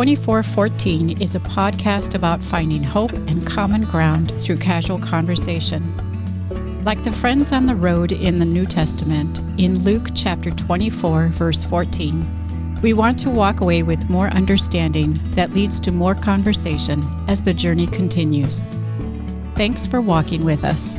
2414 is a podcast about finding hope and common ground through casual conversation. Like the friends on the road in the New Testament, in Luke chapter 24, verse 14, we want to walk away with more understanding that leads to more conversation as the journey continues. Thanks for walking with us.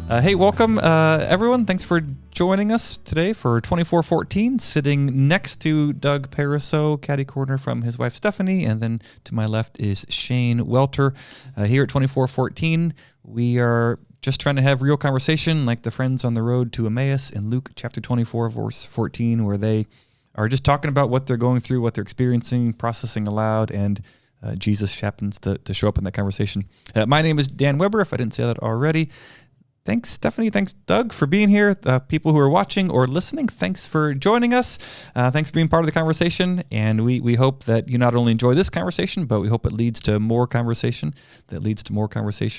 Hey, welcome everyone. Thanks for joining us today for 2414. Sitting next to Doug Pariseau, caddy corner from his wife Stephanie, and then to my left is Shane Welter. Here at 2414, we are just trying to have real conversation like the friends on the road to Emmaus in Luke chapter 24, verse 14, where they are just talking about what they're going through, what they're experiencing, processing aloud, and Jesus happens to show up in that conversation. My name is Dan Weber, if I didn't say that already. Thanks, Stephanie. Thanks, Doug, for being here. People who are watching or listening, thanks for joining us. Thanks for being part of the conversation. And we hope that you not only enjoy this conversation, but we hope it leads to more conversation,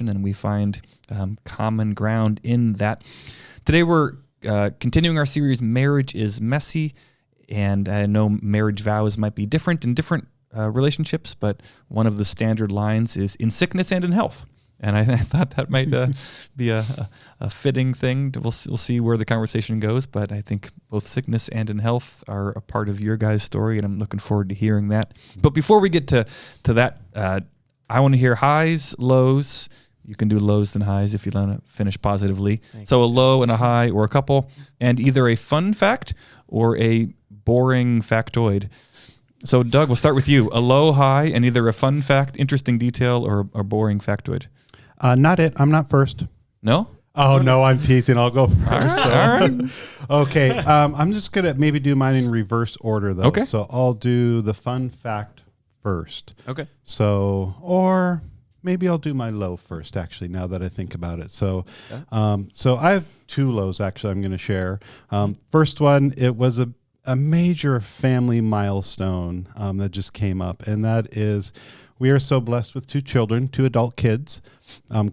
and we find common ground in that. Today we're continuing our series, Marriage is Messy. And I know marriage vows might be different in different relationships, but one of the standard lines is in sickness and in health. And I thought that might be a fitting thing. We'll see where the conversation goes, but I think both sickness and in health are a part of your guys' story, and I'm looking forward to hearing that. But before we get to that, I want to hear highs, lows. You can do lows and highs if you want to finish positively. Thanks. So a low and a high or a couple, and either a fun fact or a boring factoid. So Doug, we'll start with you. A low, high, and either a fun fact, interesting detail, or a boring factoid. Not it. I'm not first. No? Oh, no, I'm teasing. I'll go first. All right. Okay. I'm just going to maybe do mine in reverse order, though. Okay. So I'll do the fun fact first. Okay. So, or maybe I'll do my low first, actually, now that I think about it. So, so I have two lows, actually, I'm going to share. First one, it was a major family milestone that just came up, and that is we are so blessed with two children, two adult kids.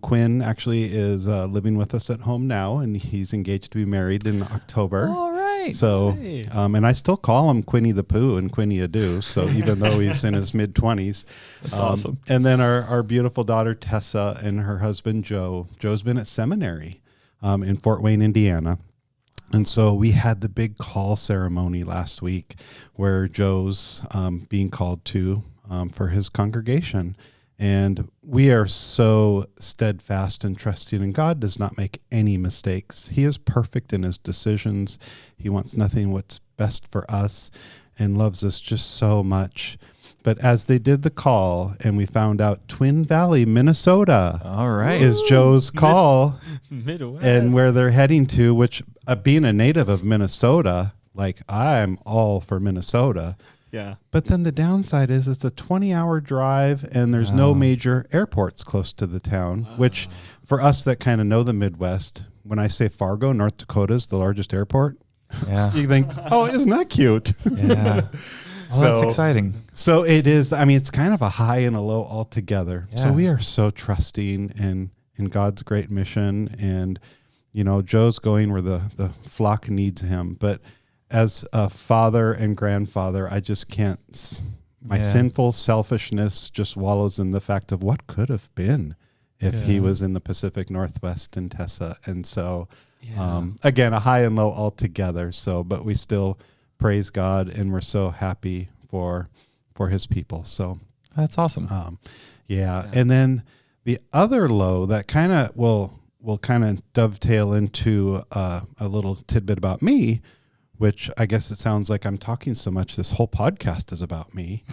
Quinn actually is living with us at home now, and he's engaged to be married in October. All right. So, and I still call him Quinny the Pooh and Quinny Ado, so even though he's in his mid-20s. That's awesome. And then our beautiful daughter, Tessa, and her husband, Joe. Joe's been at seminary in Fort Wayne, Indiana. And so we had the big call ceremony last week where Joe's being called to for his congregation. And we are so steadfast and trusting, and God does not make any mistakes. He is perfect in his decisions. He wants nothing what's best for us and loves us just so much. But as they did the call and we found out Twin Valley, Minnesota, all right, is Joe's call, Midwest, and where they're heading to, which being a native of Minnesota, like I'm all for Minnesota. Yeah. But then the downside is it's a 20-hour drive and there's no major airports close to the town, which for us that kind of know the Midwest, when I say Fargo, North Dakota is the largest airport, you think, oh, isn't that cute? Yeah. Well, that's exciting. So it is. I mean, it's kind of a high and a low altogether. Yeah. So we are so trusting in God's great mission. And, you know, Joe's going where the flock needs him. But as a father and grandfather, I just can't. My sinful selfishness just wallows in the fact of what could have been if he was in the Pacific Northwest in Tessa. And so, again, a high and low altogether. So, but we still praise God, and we're so happy for his people. So that's awesome. And then the other low that kind of will kind of dovetail into a little tidbit about me, which I guess it sounds like I'm talking so much. This whole podcast is about me.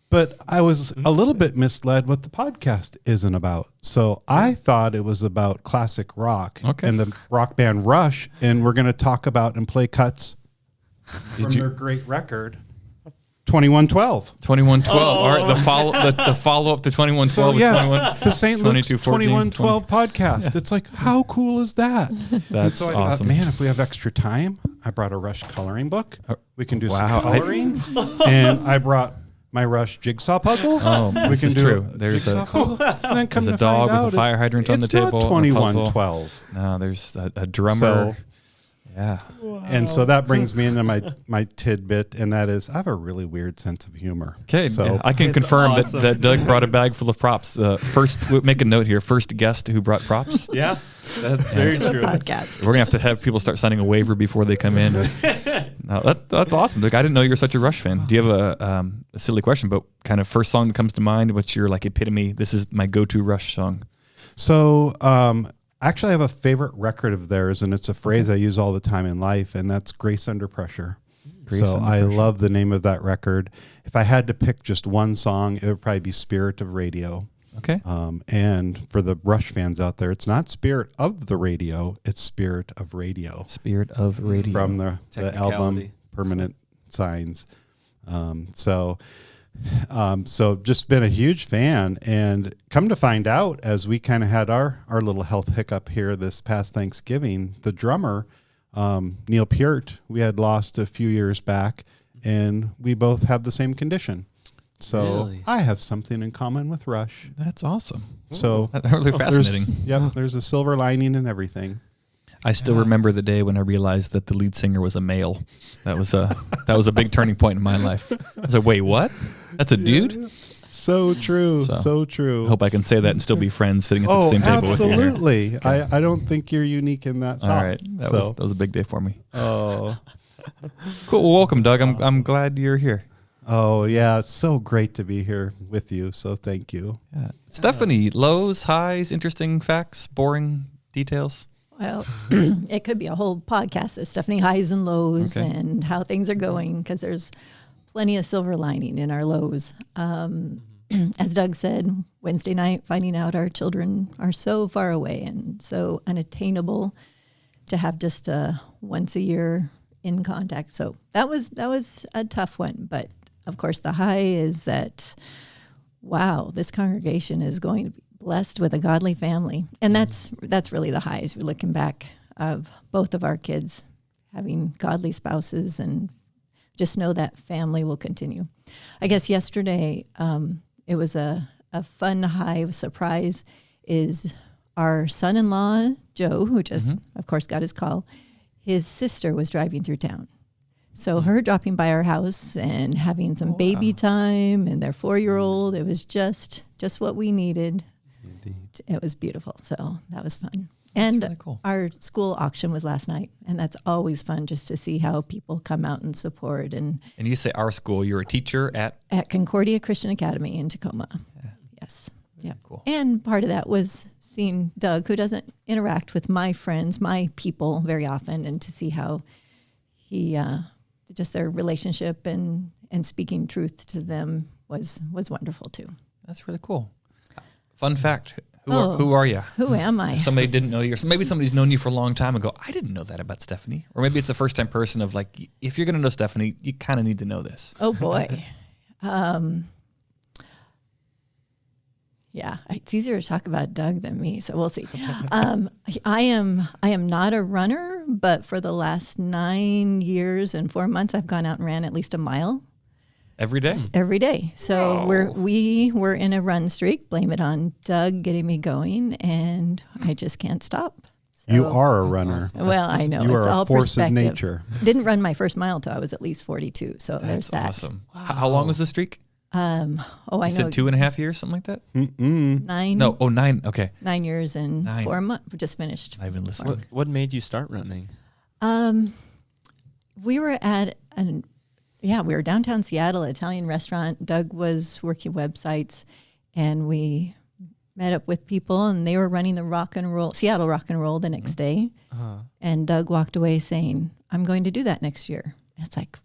But I was a little bit misled what the podcast isn't about. So I thought it was about classic rock and the rock band Rush, and we're going to talk about and play cuts from their great record, 2112. 2112. All right, the follow up to 2112 so, is the St. Luke's 2112 podcast. Yeah. It's like, how cool is that? That's so awesome. Man, if we have extra time, I brought a Rush coloring book. We can do some coloring, and I brought my Rush jigsaw puzzle. Oh, we can do true. There's a dog with a fire hydrant on the table. It's not 2112. No, there's a drummer. Yeah. Wow. And so that brings me into my tidbit, and that is I have a really weird sense of humor. Okay, So yeah, I can It's confirm awesome. that Doug brought a bag full of props. We'll make a note here. First guest who brought props. Yeah, that's very true. Podcast. We're gonna have people start signing a waiver before they come in. No, that's awesome, Doug. I didn't know you were such a Rush fan. Do you have a silly question, but kind of first song that comes to mind? What's your like epitome? This is my go-to Rush song. So, actually, I have a favorite record of theirs, and it's a phrase I use all the time in life, and that's Grace Under Pressure. Grace Under I Pressure. love the name of that record. If I had to pick just one song, it would probably be Spirit of Radio. Okay. And for the Rush fans out there, it's not Spirit of the Radio, it's Spirit of Radio. Spirit of Radio. From the album Technicality. Permanent Signs. So just been a huge fan, and come to find out, as we kind of had our little health hiccup here this past Thanksgiving, the drummer, Neil Peart, we had lost a few years back, and we both have the same condition. So Really? I have something in common with Rush. That's awesome. So That's really fascinating. there's a silver lining in everything. I still remember the day when I realized that the lead singer was a male. That was a big turning point in my life. I was like, wait, what? That's a dude? So true. So true. I hope I can say that and still be friends sitting at the same table with you here. Absolutely. I don't think you're unique in that All thought. right. That was a big day for me. Oh. Cool. Well, welcome, Doug. I'm glad you're here. Oh, yeah. It's so great to be here with you. So thank you. Yeah. Stephanie, lows, highs, interesting facts, boring details. Well, it could be a whole podcast of Stephanie highs and lows Okay. and how things are going, because there's plenty of silver lining in our lows. As Doug said, Wednesday night, finding out our children are so far away and so unattainable to have just a once a year in contact. So that was a tough one. But of course, the high is that, wow, this congregation is going to be blessed with a godly family. And that's really the highs. We're looking back of both of our kids having godly spouses, and just know that family will continue. I guess yesterday, it was a fun high surprise is our son-in-law, Joe, who just, of course, got his call. His sister was driving through town. So her dropping by our house and having some baby time and their 4-year-old, it was just what we needed. It was beautiful. So that was fun. And really cool. Our school auction was last night, and that's always fun just to see how people come out and support. And you say our school, you're a teacher at? at Concordia Christian Academy in Tacoma. Yeah. Yes. Yeah. Cool. And part of that was seeing Doug, who doesn't interact with my friends, my people very often, and to see how he, just their relationship and speaking truth to them was wonderful too. That's really cool. Fun fact. Who are you? Who am I? If somebody didn't know you, or maybe somebody's known you for a long time and go, I didn't know that about Stephanie. Or maybe it's a first-time person of like, if you're going to know Stephanie, you kind of need to know this. Oh boy. Yeah, it's easier to talk about Doug than me, so we'll see. I am not a runner, but for the last 9 years and 4 months, I've gone out and ran at least a mile Every day. every day. So we were in a run streak. Blame it on Doug getting me going, and I just can't stop. So, You are a runner. awesome. well, I know You it's are all a force of perspective. nature. Didn't run my first mile till I was at least 42. So there's That's that. awesome. How long was the streak? I You know said 2.5 years, something like that? nine. No, 9. Okay. 9 years and 9. 4 months. We just finished. I even listened. What made you start running? We were at we were downtown Seattle, Italian restaurant. Doug was working websites, and we met up with people, and they were running the Seattle Rock and Roll the next day. And Doug walked away saying, I'm going to do that next year. And it's like,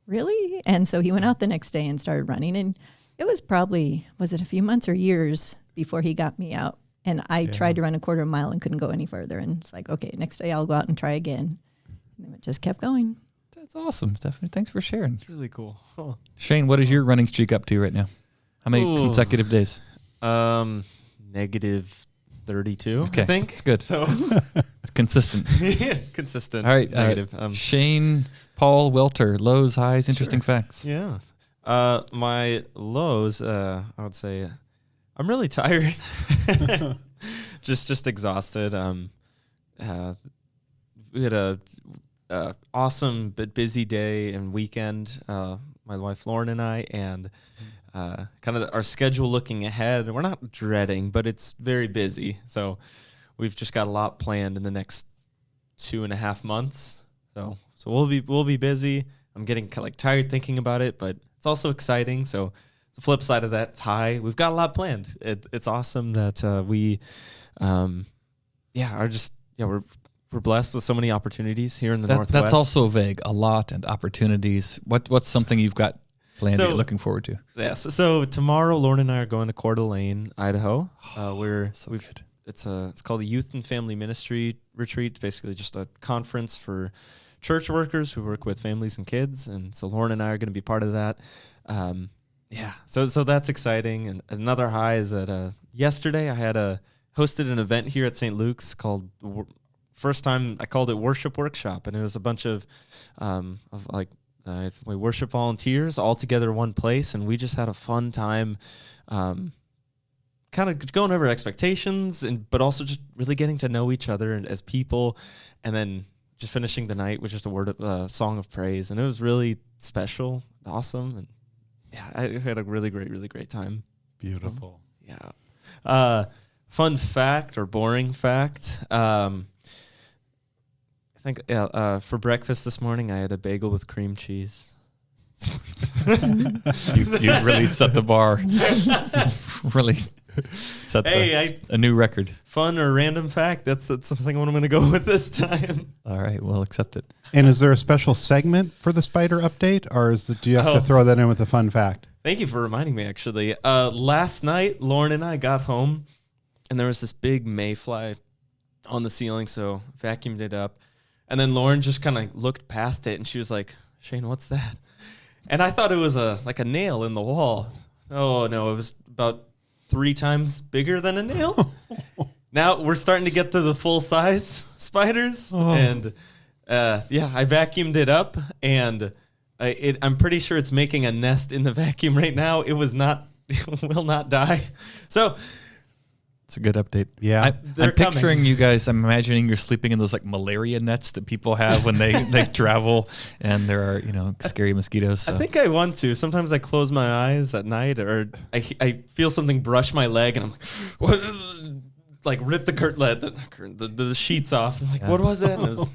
really? And so he went out the next day and started running. And it was probably, was it a few months or years before he got me out? And I tried to run a quarter mile and couldn't go any further. And it's like, okay, next day I'll go out and try again. And it just kept going. That's awesome, Stephanie. Thanks for sharing. It's really cool. Huh. Shane, what is your running streak up to right now? How many consecutive days? Negative 32, Okay. I think. It's good. So It's consistent. consistent. All right. Negative. Shane, Paul, Welter, lows, highs, interesting facts. Yeah. My lows, I would say I'm really tired. just exhausted. had a awesome but busy day and weekend. My wife Lauren and I, and kind of our schedule looking ahead. We're not dreading, but it's very busy. So we've just got a lot planned in the next 2.5 months. So we'll be busy. I'm getting kind of like tired thinking about it, but it's also exciting. So the flip side of that, it's high. We've got a lot planned. It's awesome that we, we're blessed with so many opportunities here in the Northwest. That's also vague. A lot and opportunities. What's something you've got planned that you're looking forward to? Yes. So tomorrow, Lauren and I are going to Coeur d'Alene, Idaho. It's called the Youth and Family Ministry Retreat. It's basically just a conference for church workers who work with families and kids. And so Lauren and I are going to be part of that. So that's exciting. And another high is that yesterday I hosted an event here at St. Luke's called, first time I called it Worship Workshop. And it was a bunch of worship volunteers all together in one place. And we just had a fun time kind of going over expectations, but also just really getting to know each other as people. And then just finishing the night with just a song of praise. And it was really special, awesome. And yeah, I had a really great time. Beautiful. Fun fact or boring fact. I think for breakfast this morning, I had a bagel with cream cheese. You've really set the bar. Really set a new record. Fun or random fact? That's something I'm going to go with this time. All right, we'll accept it. And is there a special segment for the spider update, or do you have to throw that in with a fun fact? Thank you for reminding me, actually. Last night, Lauren and I got home, and there was this big mayfly on the ceiling, so vacuumed it up. And then Lauren just kind of looked past it, and she was like, Shane, what's that? And I thought it was like a nail in the wall. Oh, no, it was about 3 times bigger than a nail. Now we're starting to get to the full-size spiders. Oh. And, I vacuumed it up, and I'm pretty sure it's making a nest in the vacuum right now. It will not die. So it's a good update. Yeah. I'm picturing you guys, I'm imagining you're sleeping in those like malaria nets that people have when they travel and there are, scary mosquitoes. So. I think I want to. Sometimes I close my eyes at night, or I feel something brush my leg and I'm like, what is it? Like rip the sheets off. I'm like, what was it? And it was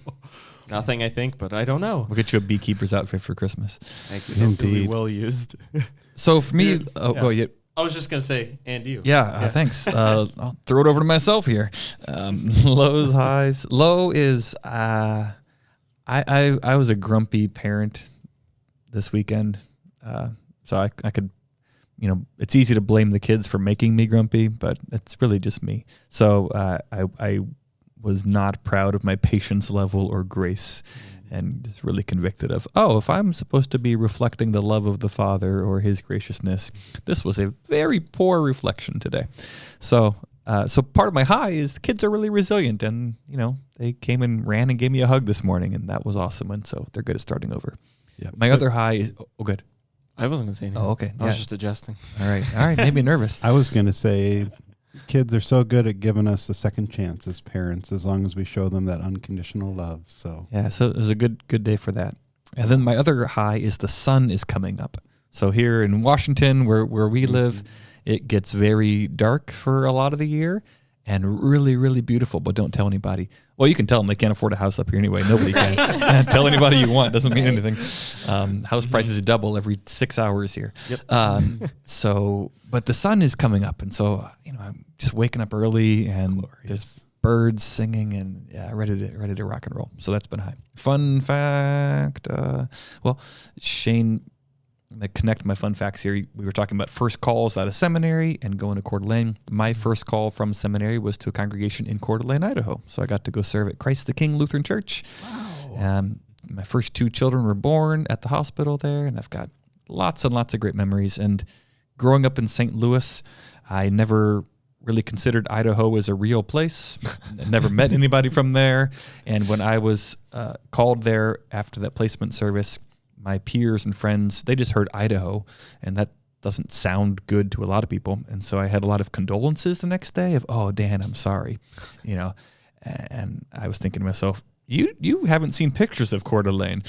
nothing, I think, but I don't know. We'll get you a beekeeper's outfit for Christmas. Thank you. Indeed. Well used. So for me, go ahead. I was just going to say, and you. Yeah. Thanks. I'll throw it over to myself here. Lows, highs. Low is I was a grumpy parent this weekend. So I could, it's easy to blame the kids for making me grumpy, but it's really just me. So I was not proud of my patience level or grace, and just really convicted of, if I'm supposed to be reflecting the love of the Father or his graciousness, this was a very poor reflection today. So part of my high is the kids are really resilient, and, they came and ran and gave me a hug this morning, and that was awesome. And so they're good at starting over. Yeah. My other high is, good. I wasn't going to say anything. Oh, okay. I was just adjusting. All right. Made me nervous. I was going to say, kids are so good at giving us a second chance as parents, as long as we show them that unconditional love. So so it was a good day for that. And then my other high is the sun is coming up. So here in Washington, where we live, it gets very dark for a lot of the year and really, really beautiful, but don't tell anybody. Well, you can tell them they can't afford a house up here anyway. Nobody can. Tell anybody you want. Doesn't mean anything. House prices double every 6 hours here. Yep. But the sun is coming up, and so I'm just waking up early, and there's birds singing, and ready to rock and roll. So that's been high. Fun fact. Shane, I'm going to connect my fun facts here. We were talking about first calls out of seminary and going to Coeur d'Alene. My first call from seminary was to a congregation in Coeur d'Alene, Idaho. So I got to go serve at Christ the King Lutheran Church. Wow. My first 2 children were born at the hospital there, and I've got lots and lots of great memories. And growing up in St. Louis, I never really considered Idaho as a real place. Never met anybody from there. And when I was called there after that placement service, my peers and friends, they just heard Idaho, and that doesn't sound good to a lot of people. And so I had a lot of condolences the next day of, Dan, I'm sorry, And I was thinking to myself, You haven't seen pictures of Coeur d'Alene,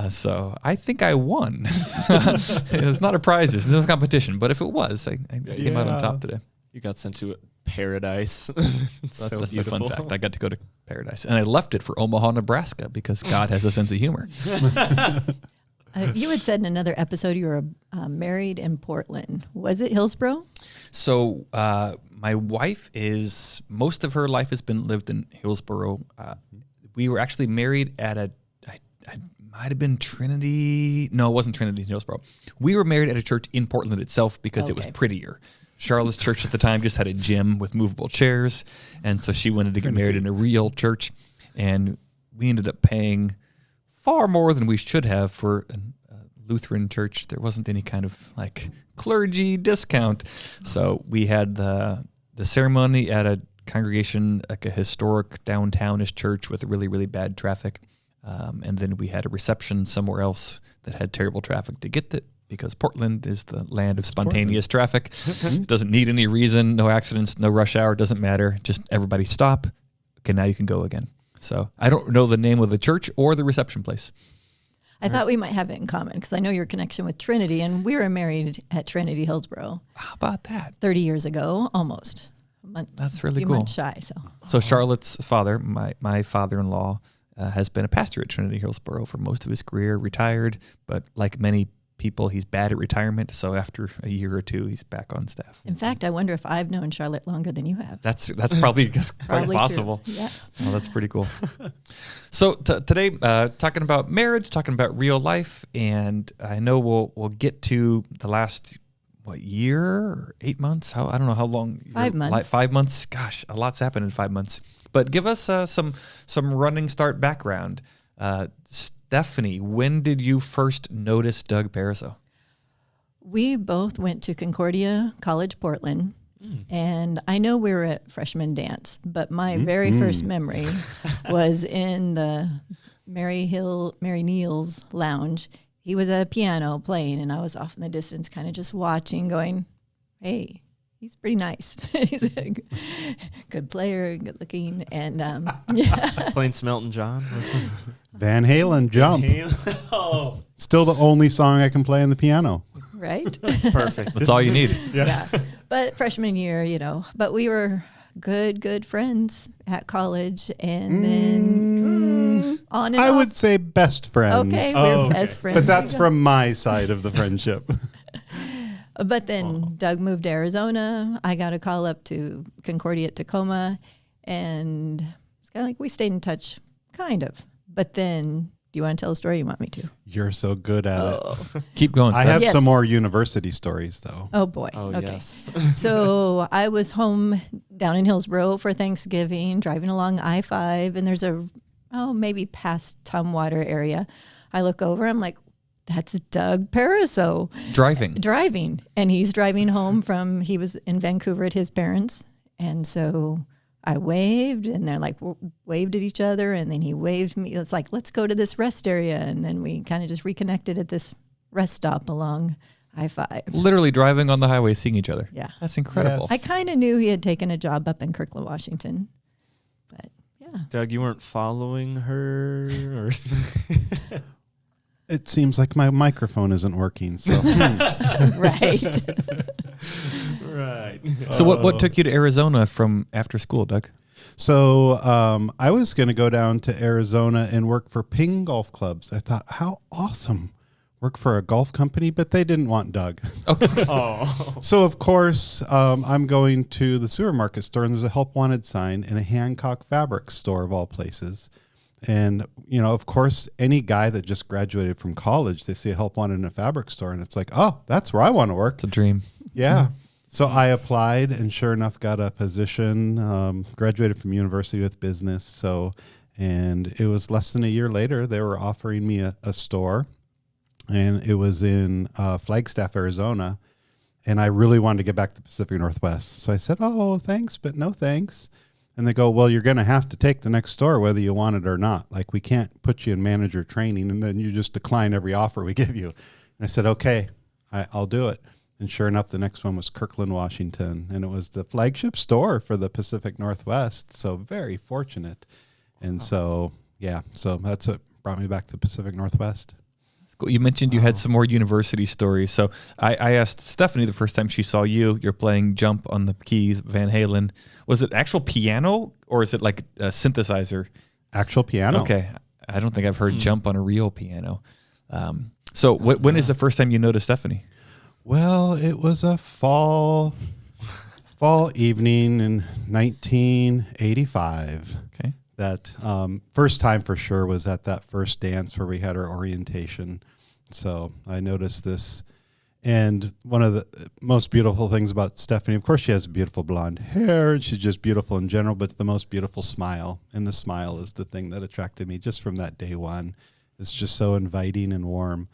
so I think I won. It's not a prize. There's no competition. But if it was, I came out on top today. You got sent to paradise. That's my fun fact. I got to go to paradise. And I left it for Omaha, Nebraska, because God has a sense of humor. You had said in another episode you were married in Portland. Was it Hillsborough? So my wife most of her life has been lived in Hillsborough. We were actually married at I might have been Trinity. No, it wasn't Trinity in Hillsborough. We were married at a church in Portland itself because it was prettier. Charlotte's church at the time just had a gym with movable chairs. And so she wanted to get married in a real church. And we ended up paying far more than we should have for a Lutheran church. There wasn't any kind of like clergy discount. So we had the ceremony at a congregation, like a historic downtownish church with really, really bad traffic. And then we had a reception somewhere else that had terrible traffic to get that, because Portland is the land of spontaneous traffic. Doesn't need any reason, no accidents, no rush hour, doesn't matter. Just everybody stop. Okay, now you can go again. So I don't know the name of the church or the reception place. I thought we might have it in common because I know your connection with Trinity, and we were married at Trinity Hillsborough. How about that? 30 years ago, almost. That's really a few cool. months shy. So Charlotte's father, my father-in-law, has been a pastor at Trinity Hillsborough for most of his career, retired, but like many people, he's bad at retirement. So after a year or two, he's back on staff. In fact, I wonder if I've known Charlotte longer than you have. That's probably quite possible. True. Yes. Well, that's pretty cool. So today, talking about marriage, talking about real life, and I know we'll get to the last year or 8 months? I don't know how long. 5 months. 5 months. Gosh, a lot's happened in 5 months. But give us some running start background. Stephanie, when did you first notice Doug Pariseau? We both went to Concordia College, Portland, and I know we were at freshman dance, but my very first memory was in the Mary Neal's lounge. He was at a piano playing, and I was off in the distance kind of just watching, going, hey, he's pretty nice. He's a good player, good looking, and Playing Smelton John. Van Halen, Jump. Oh, Still the only song I can play on the piano. right? that's perfect. That's all you need. Yeah. But freshman year, but we were good friends at college, and then on and I off. would say best friends. Okay, Oh, we're okay. best friends. But that's from my side of the friendship. But then Doug moved to Arizona. I got a call up to Concordia at Tacoma, and it's kind of like we stayed in touch, kind of. But then, do you want to tell a story? You want me to? You're so good at it. Keep going, I Steph. have Yes. some more university stories, though. Oh boy. Oh, okay. yes. So I was home down in Hillsborough for Thanksgiving, driving along I-5, and there's maybe past Tumwater area. I look over, I'm like, that's Doug Pariseau driving. And he's driving home he was in Vancouver at his parents. And so I waved, and they're like, waved at each other. And then he waved me. It's like, let's go to this rest area. And then we kind of just reconnected at this rest stop along I-5. Literally driving on the highway, seeing each other. Yeah. That's incredible. I kind of knew he had taken a job up in Kirkland, Washington. But yeah. Doug, you weren't following her? Or It seems like my microphone isn't working. So Right. right. So what took you to Arizona from after school, Doug? So I was going to go down to Arizona and work for Ping Golf Clubs. I thought, how awesome. Work for a golf company, but they didn't want Doug. Oh. So, of course, I'm going to the sewer market store, and there's a help wanted sign in a Hancock Fabrics store of all places. And, of course, any guy that just graduated from college, they see a help wanted in a fabric store, and it's like, oh, that's where I want to work. It's a dream. Yeah. So I applied, and sure enough, got a position, graduated from university with business. And it was less than a year later, they were offering me a store, and it was in Flagstaff, Arizona. And I really wanted to get back to the Pacific Northwest. So I said, oh, thanks, but no thanks. And they go, well, you're going to have to take the next store whether you want it or not. Like, we can't put you in manager training, and then you just decline every offer we give you. And I said, okay, I'll do it. And sure enough, the next one was Kirkland, Washington. And it was the flagship store for the Pacific Northwest. So very fortunate. And so, Yeah, so that's what brought me back to the Pacific Northwest. Cool. You mentioned you had some more university stories. So I asked Stephanie the first time she saw you, you're playing Jump on the keys, Van Halen. Was it actual piano or is it like a synthesizer? Actual piano. Okay. I don't think I've heard Jump on a real piano. So when is the first time you noticed Stephanie? Well, it was a fall evening in 1985. Okay. That first time for sure was at that first dance where we had our orientation. So I noticed this. And one of the most beautiful things about Stephanie, of course, she has beautiful blonde hair and she's just beautiful in general, but the most beautiful smile. And the smile is the thing that attracted me just from that day one. It's just so inviting and warm.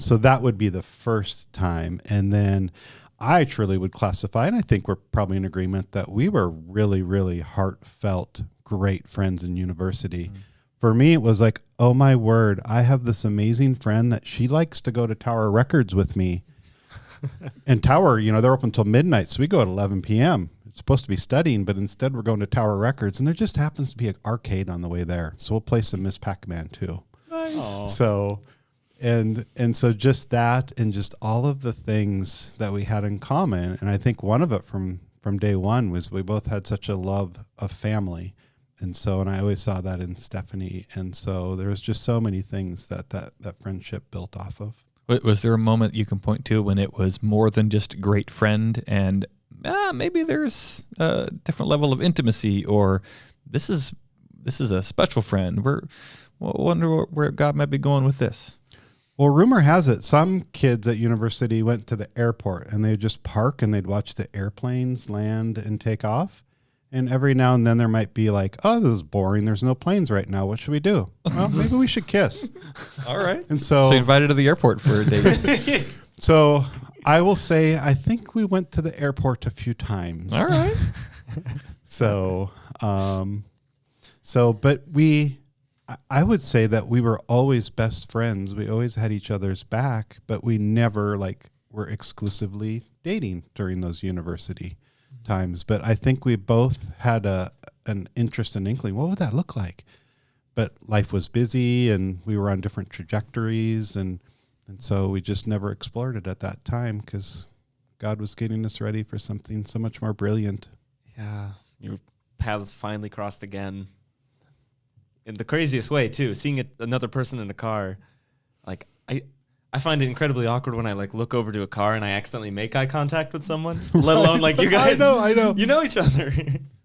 So that would be the first time. And then I truly would classify, and I think we're probably in agreement, that we were really, really heartfelt, great friends in university. For me, it was like, oh my word, I have this amazing friend that she likes to go to Tower Records with me. And Tower, they're open until midnight, so we go at 11 p.m. It's supposed to be studying, but instead we're going to Tower Records, and there just happens to be an arcade on the way there. So we'll play some Miss Pac-Man too. Nice. Aww. So, and so just that and just all of the things that we had in common, and I think one of it from day one was we both had such a love of family. And I always saw that in Stephanie. And so there was just so many things that friendship built off of. Was there a moment you can point to when it was more than just a great friend and maybe there's a different level of intimacy, or this is a special friend? Wonder where God might be going with this. Well, rumor has it some kids at university went to the airport and they'd just park and they'd watch the airplanes land and take off. And every now and then there might be like, oh, this is boring. There's no planes right now. What should we do? Well, maybe we should kiss. All right. And so invited to the airport for a day. So I will say, I think we went to the airport a few times. All right. But I would say that we were always best friends. We always had each other's back, but we never were exclusively dating during those university times. But I think we both had an interest and inkling. What would that look like? But life was busy and we were on different trajectories. And so we just never explored it at that time because God was getting us ready for something so much more brilliant. Yeah. Your paths finally crossed again. In the craziest way, too. Seeing another person in a car, I find it incredibly awkward when I look over to a car and I accidentally make eye contact with someone, let alone you guys. I know. You know each other.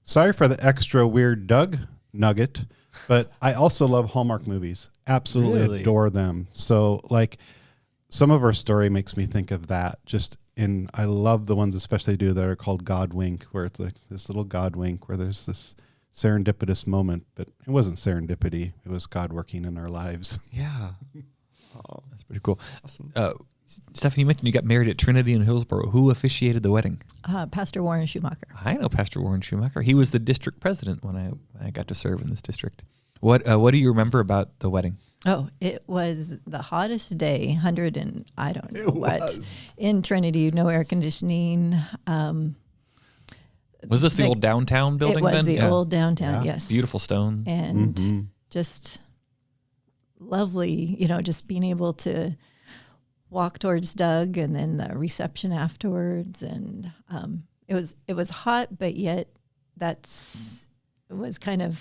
Sorry for the extra weird Doug nugget, but I also love Hallmark movies. Absolutely adore them. So some of our story makes me think of that. I love the ones especially that are called God Wink, where it's this little God wink where there's this serendipitous moment, but it wasn't serendipity. It was God working in our lives. Yeah. Oh, that's pretty cool. Awesome. Stephanie, you mentioned you got married at Trinity in Hillsborough. Who officiated the wedding? Pastor Warren Schumacher. I know Pastor Warren Schumacher. He was the district president when I got to serve in this district. What do you remember about the wedding? Oh, it was the hottest day, 100 and I don't know what, was. in Trinity, no air conditioning. Was this the old downtown building then? It was the old downtown, yes. Beautiful stone. And just lovely, just being able to walk towards Doug and then the reception afterwards. And it was hot, but yet it was kind of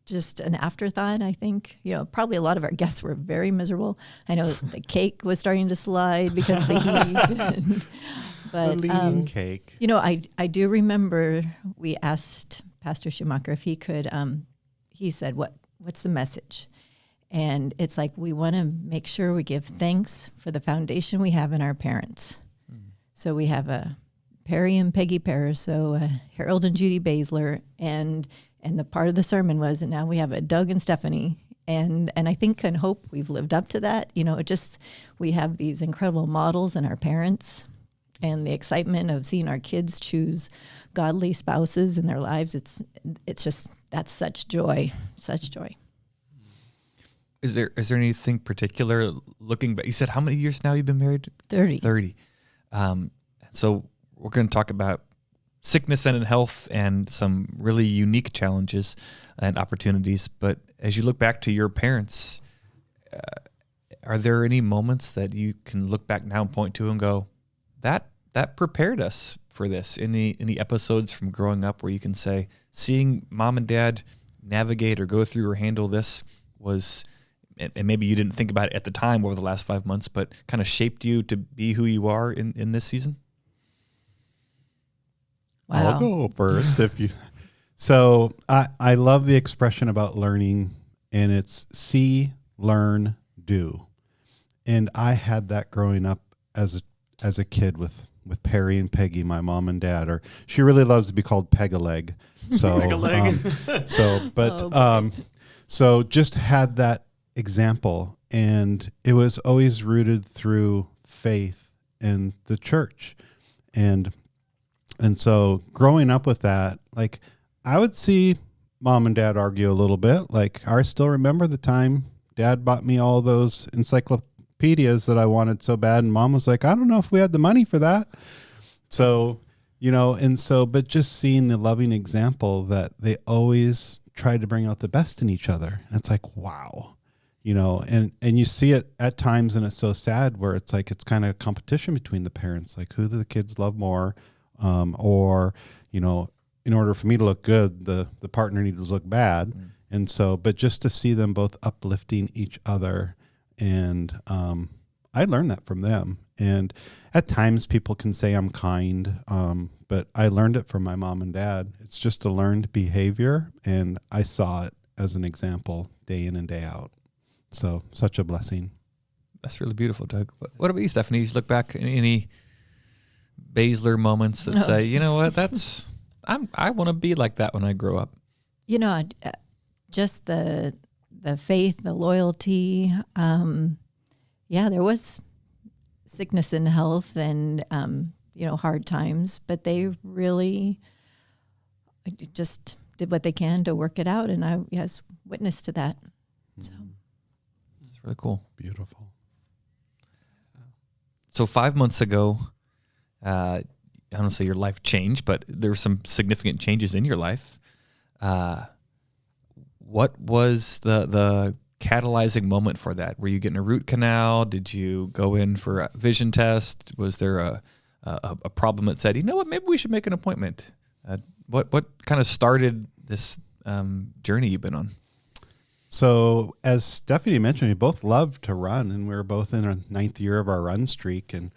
just an afterthought, I think. Probably a lot of our guests were very miserable. I know the cake was starting to slide because of the heat. But the lean cake. I do remember we asked Pastor Schumacher if he could, he said, what's the message? And it's we want to make sure we give thanks for the foundation we have in our parents. So we have a Perry and Peggy Pariseau, Harold and Judy Baszler, and the part of the sermon was, and now we have a Doug and Stephanie. And I think and hope we've lived up to that. We have these incredible models in our parents, and the excitement of seeing our kids choose godly spouses in their lives. It's just, that's such joy. Is there anything particular looking back? You said how many years now you've been married? 30. 30. So we're going to talk about sickness and in health and some really unique challenges and opportunities. But as you look back to your parents, are there any moments that you can look back now and point to and go, that prepared us for this? Any episodes from growing up where you can say, seeing mom and dad navigate or go through or handle this was, and maybe you didn't think about it at the time over the last 5 months, but kind of shaped you to be who you are in this season? Wow. I'll go first if you. So I love the expression about learning, and it's see, learn, do. And I had that growing up as a kid with Perry and Peggy, my mom and dad. Or she really loves to be called Peg-a-leg. So so just had that example, and it was always rooted through faith in the church. And so growing up with that, like I would see mom and dad argue a little bit. Like I still remember the time dad bought me all those encyclopedias that I wanted so bad, and mom was like, I don't know if we had the money for that. So, but just seeing the loving example that they always tried to bring out the best in each other. And it's like, wow, and you see it at times, and it's so sad where it's like, it's kind of a competition between the parents, like who do the kids love more? Or, in order for me to look good, the partner needs to look bad. Mm. And so, but just to see them both uplifting each other, and I learned that from them. And at times people can say I'm kind, but I learned it from my mom and dad. It's just a learned behavior, and I saw it as an example day in and day out. So such a blessing. That's really beautiful, Doug. What about you, Stephanie? You look back in any Baszler moments that say, you know what, I want to be like that when I grow up. Just the faith, the loyalty. There was sickness and health and, hard times, but they really just did what they can to work it out. And I was witness to that. So it's really cool. Beautiful. So 5 months ago, I don't say your life changed, but there were some significant changes in your life. What was the catalyzing moment for that? Were you getting a root canal? Did you go in for a vision test? Was there a problem that said, you know what, maybe we should make an appointment? What kind of started this journey you've been on? So as Stephanie mentioned, we both loved to run, and we were both in our 9th year of our run streak. And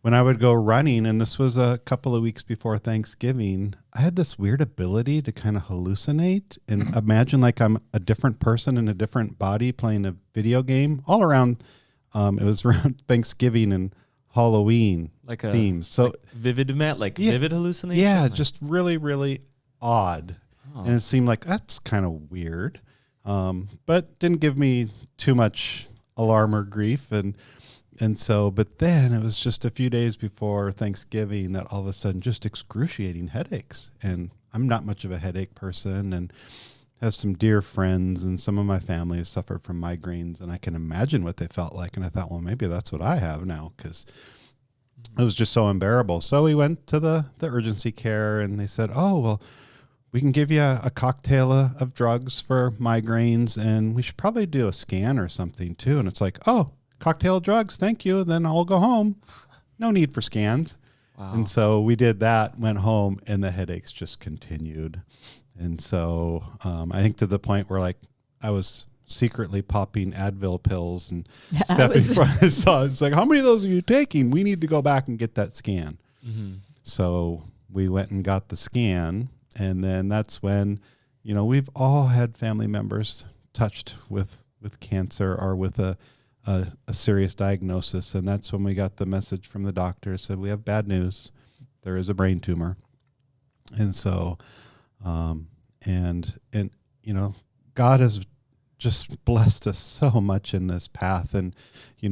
when I would go running, and this was a couple of weeks before Thanksgiving, I had this weird ability to kind of hallucinate and imagine like I'm a different person in a different body playing a video game all around. It was around Thanksgiving and Halloween themes. So vivid hallucination? Yeah, just really, really odd. Oh. And it seemed like that's kind of weird, but didn't give me too much alarm or grief. And so, but then it was just a few days before Thanksgiving that all of a sudden just excruciating headaches. And I'm not much of a headache person, and have some dear friends, and some of my family has suffered from migraines, and I can imagine what they felt like. And I thought, well, maybe that's what I have now, because it was just so unbearable. So we went to the urgency care, and they said, oh, well, we can give you a cocktail of drugs for migraines, and we should probably do a scan or something too. And it's like, oh, cocktail of drugs, thank you. Then I'll go home. No need for scans. Wow. And so we did that, went home, and the headaches just continued. And so I think to the point where like I was secretly popping Advil pills, and Stephanie saw it's like, how many of those are you taking? We need to go back and get that scan. Mm-hmm. So we went and got the scan, and then that's when, we've all had family members touched with cancer or with a serious diagnosis. And that's when we got the message from the doctor, said, we have bad news. There is a brain tumor. And so, God has just blessed us so much in this path. And,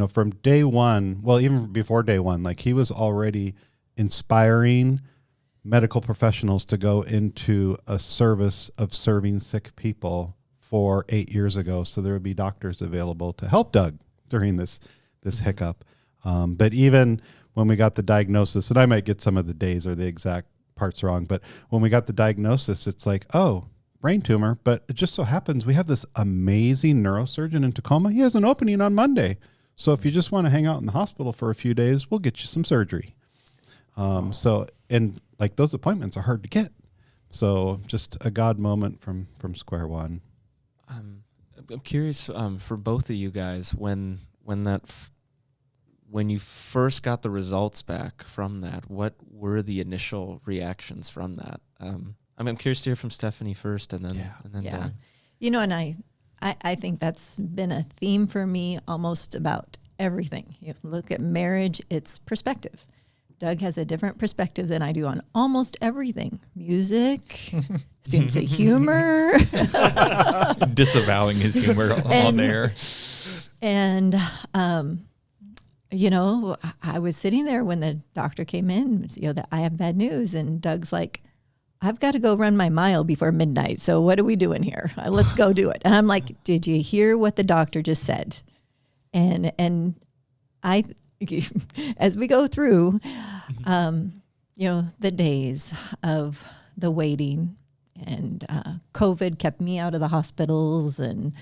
from day one, well, even before day one, like he was already inspiring medical professionals to go into a service of serving sick people for 8 years ago. So there would be doctors available to help Doug during this hiccup. But even when we got the diagnosis, and I might get some of the days or the exact part's wrong. But when we got the diagnosis, it's like, oh, brain tumor. But it just so happens we have this amazing neurosurgeon in Tacoma. He has an opening on Monday. So if you just want to hang out in the hospital for a few days, we'll get you some surgery. So, and like those appointments are hard to get. So just a God moment from square one. I'm curious for both of you guys when you first got the results back from that, what were the initial reactions from that? I'm curious to hear from Stephanie first, and then Doug. And I think that's been a theme for me almost about everything. You look at marriage, it's perspective. Doug has a different perspective than I do on almost everything. Music, students of humor. Disavowing his humor on there. And, I was sitting there when the doctor came in, that I have bad news. And Doug's like, I've got to go run my mile before midnight. So what are we doing here? Let's go do it. And I'm like, did you hear what the doctor just said? And I, as we go through, the days of the waiting and COVID kept me out of the hospitals and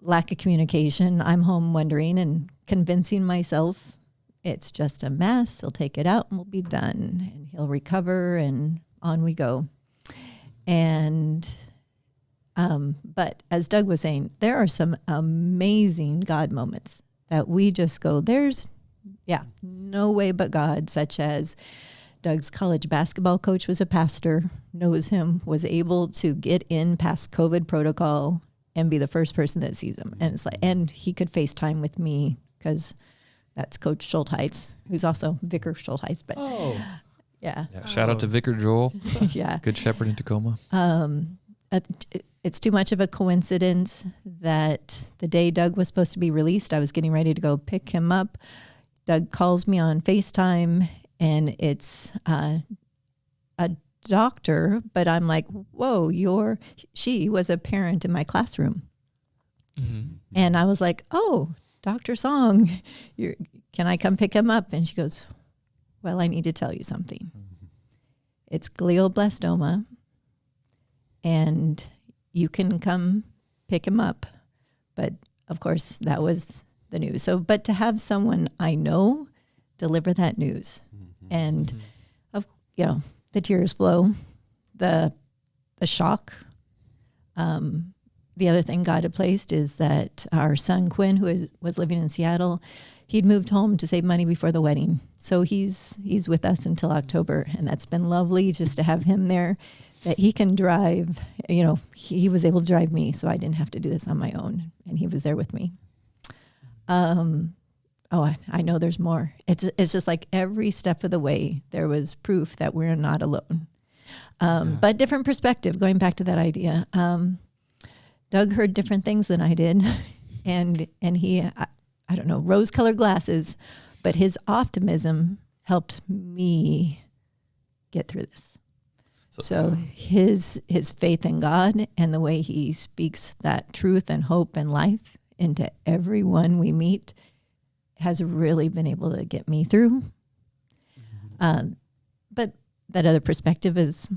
lack of communication. I'm home wondering and convincing myself it's just a mess. He'll take it out and we'll be done and he'll recover and on we go. And, but as Doug was saying, there are some amazing God moments that we just go, no way but God, such as Doug's college basketball coach was a pastor, knows him, was able to get in past COVID protocol and be the first person that sees him. And it's like, and he could FaceTime with me because that's Coach Schultheitz, who's also Vicar Schultheitz. But Shout out to Vicar Joel. Yeah. Good shepherd in Tacoma. It's too much of a coincidence that the day Doug was supposed to be released, I was getting ready to go pick him up. Doug calls me on FaceTime, and it's a doctor, but I'm like, whoa, she was a parent in my classroom. Mm-hmm. And I was like, oh, Dr. Song, can I come pick him up? And she goes, well, I need to tell you something. Mm-hmm. It's glioblastoma, and you can come pick him up. But of course, that was the news. So, but to have someone I know deliver that news, mm-hmm. and the tears flow, the shock. The other thing God had placed is that our son Quinn, who was living in Seattle, he'd moved home to save money before the wedding. So he's with us until October, and that's been lovely just to have him there, that he can drive. He was able to drive me, so I didn't have to do this on my own, and he was there with me. I know there's more. It's just like every step of the way, there was proof that we're not alone. But different perspective, going back to that idea. Doug heard different things than I did, and he, I don't know, rose-colored glasses, but his optimism helped me get through this. So his faith in God and the way he speaks that truth and hope and life into everyone we meet has really been able to get me through. But that other perspective is,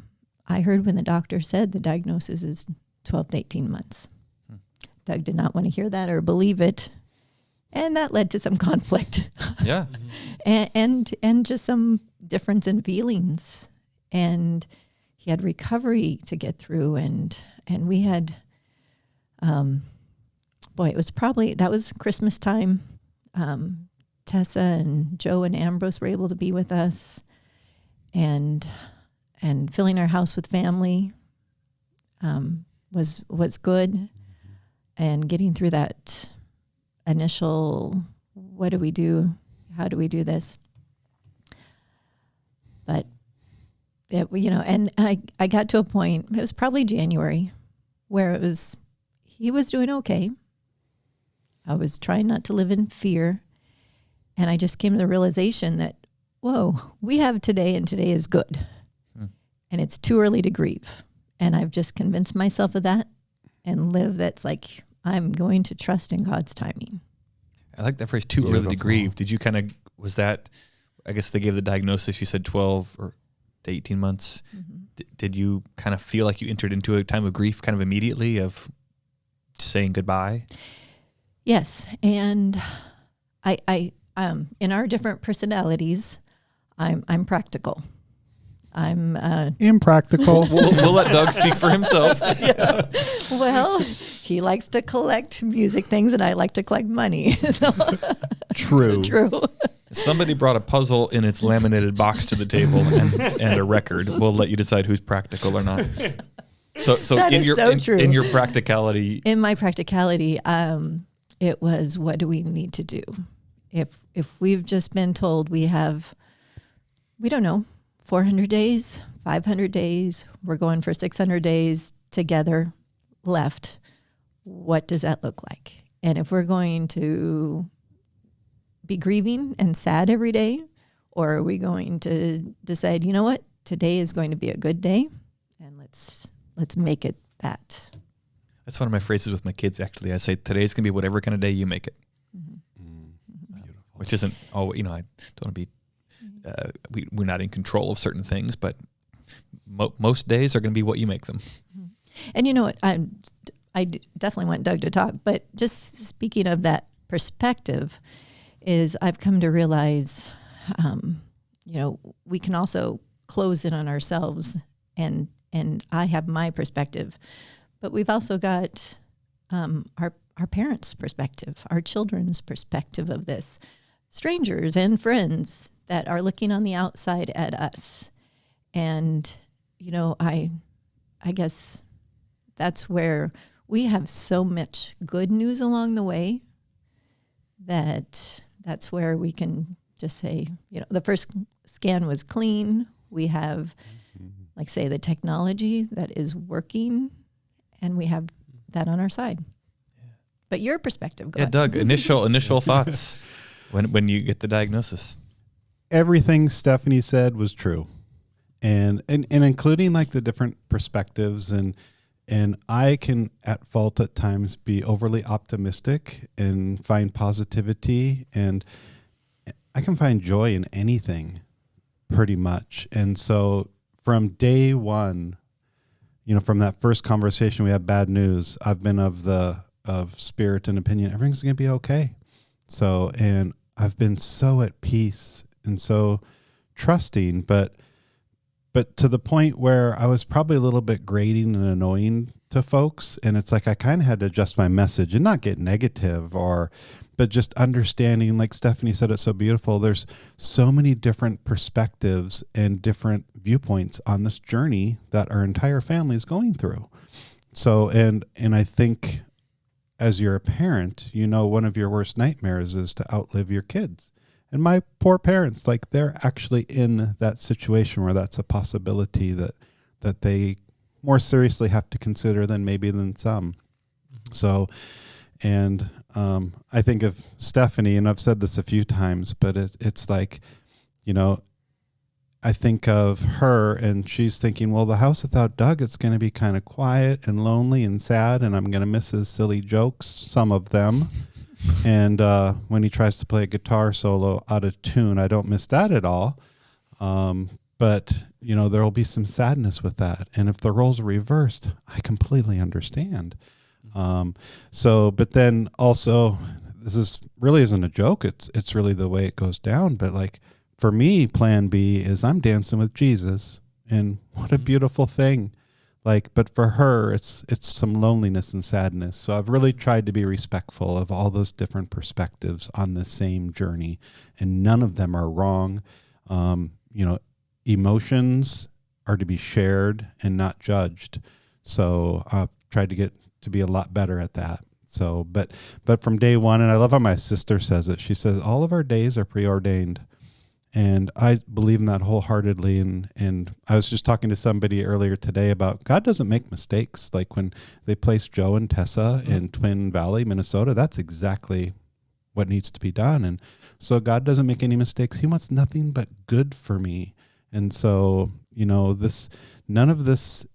I heard when the doctor said the diagnosis is 12 to 18 months. Doug did not want to hear that or believe it. And that led to some conflict. Yeah. and just some difference in feelings. And he had recovery to get through. And we had, it was that was Christmas time. Tessa and Joe and Ambrose were able to be with us, and filling our house with family was good, and getting through that initial, what do we do? How do we do this? But and I got to a point, it was probably January, where he was doing okay. I was trying not to live in fear. And I just came to the realization that, whoa, we have today, and today is good. And it's too early to grieve. And I've just convinced myself of that and live that's like, I'm going to trust in God's timing. I like that phrase, too early to grieve. Did you was that, I guess they gave the diagnosis, you said 12 or to 18 months. Did you kind of feel like you entered into a time of grief kind of immediately of saying goodbye? Yes. And I in our different personalities, I'm practical. I'm Impractical. We'll let Doug speak for himself. yeah. Well, he likes to collect music things and I like to collect money. So True. true. Somebody brought a puzzle in its laminated box to the table and a record. We'll let you decide who's practical or not. So That in is your so true. in your practicality, In my practicality, it was, what do we need to do? If we've just been told we don't know, 400 days, 500 days, we're going for 600 days together left, what does that look like? And if we're going to be grieving and sad every day, or are we going to decide, you know what, today is going to be a good day and let's make it that. that's one of my phrases with my kids. Actually, I say today's gonna be whatever kind of day you make it. Beautiful. Which isn't, I don't want to be, we're not in control of certain things, but most days are going to be what you make them. And you know what, I definitely want Doug to talk, but just speaking of that perspective is I've come to realize, we can also close in on ourselves and I have my perspective, but we've also got our parents' perspective, our children's perspective of this, strangers and friends that are looking on the outside at us. And, I guess that's where we have so much good news along the way that's where we can just say, the first scan was clean. We have, like say, the technology that is working, and we have that on our side. But your perspective, go ahead. Doug, initial thoughts when you get the diagnosis. Everything Stephanie said was true. And including like the different perspectives and I can at fault at times be overly optimistic and find positivity, and I can find joy in anything pretty much. And so from day one, from that first conversation we had bad news, I've been of spirit and opinion, everything's going to be okay. So, and I've been so at peace and so trusting, but to the point where I was probably a little bit grating and annoying to folks. And it's like I kind of had to adjust my message and not get negative but just understanding, like Stephanie said it so beautiful, there's so many different perspectives and different viewpoints on this journey that our entire family is going through. So, and I think as you're a parent, one of your worst nightmares is to outlive your kids. And my poor parents, like they're actually in that situation where that's a possibility that they more seriously have to consider than some. So, and I think of Stephanie, and I've said this a few times, but it's like, I think of her and she's thinking, well, the house without Doug, it's going to be kind of quiet and lonely and sad, and I'm going to miss his silly jokes, some of them. And when he tries to play a guitar solo out of tune, I don't miss that at all. But, there will be some sadness with that. And if the roles are reversed, I completely understand. But then also, this really isn't a joke. It's really the way it goes down. But like for me, plan B is I'm dancing with Jesus. And what a beautiful thing. But for her, it's some loneliness and sadness. So I've really tried to be respectful of all those different perspectives on the same journey, and none of them are wrong. Emotions are to be shared and not judged. So I've tried to get to be a lot better at that. So, but from day one, and I love how my sister says it. She says, all of our days are preordained. And I believe in that wholeheartedly. And I was just talking to somebody earlier today about God doesn't make mistakes. Like when they placed Joe and Tessa in Twin Valley, Minnesota, that's exactly what needs to be done. And so God doesn't make any mistakes. He wants nothing but good for me. And so, none of this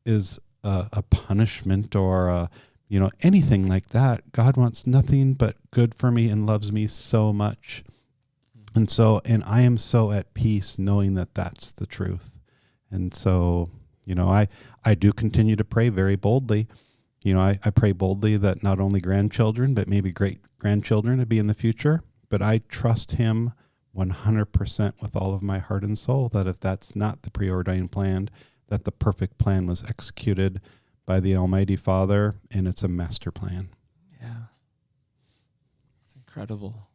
is a punishment or anything like that. God wants nothing but good for me and loves me so much. And I am so at peace knowing that that's the truth. And so, I do continue to pray very boldly. I pray boldly that not only grandchildren, but maybe great grandchildren to be in the future. But I trust him 100% with all of my heart and soul that if that's not the preordained plan, that the perfect plan was executed by the Almighty Father, and it's a master plan. Yeah. It's incredible.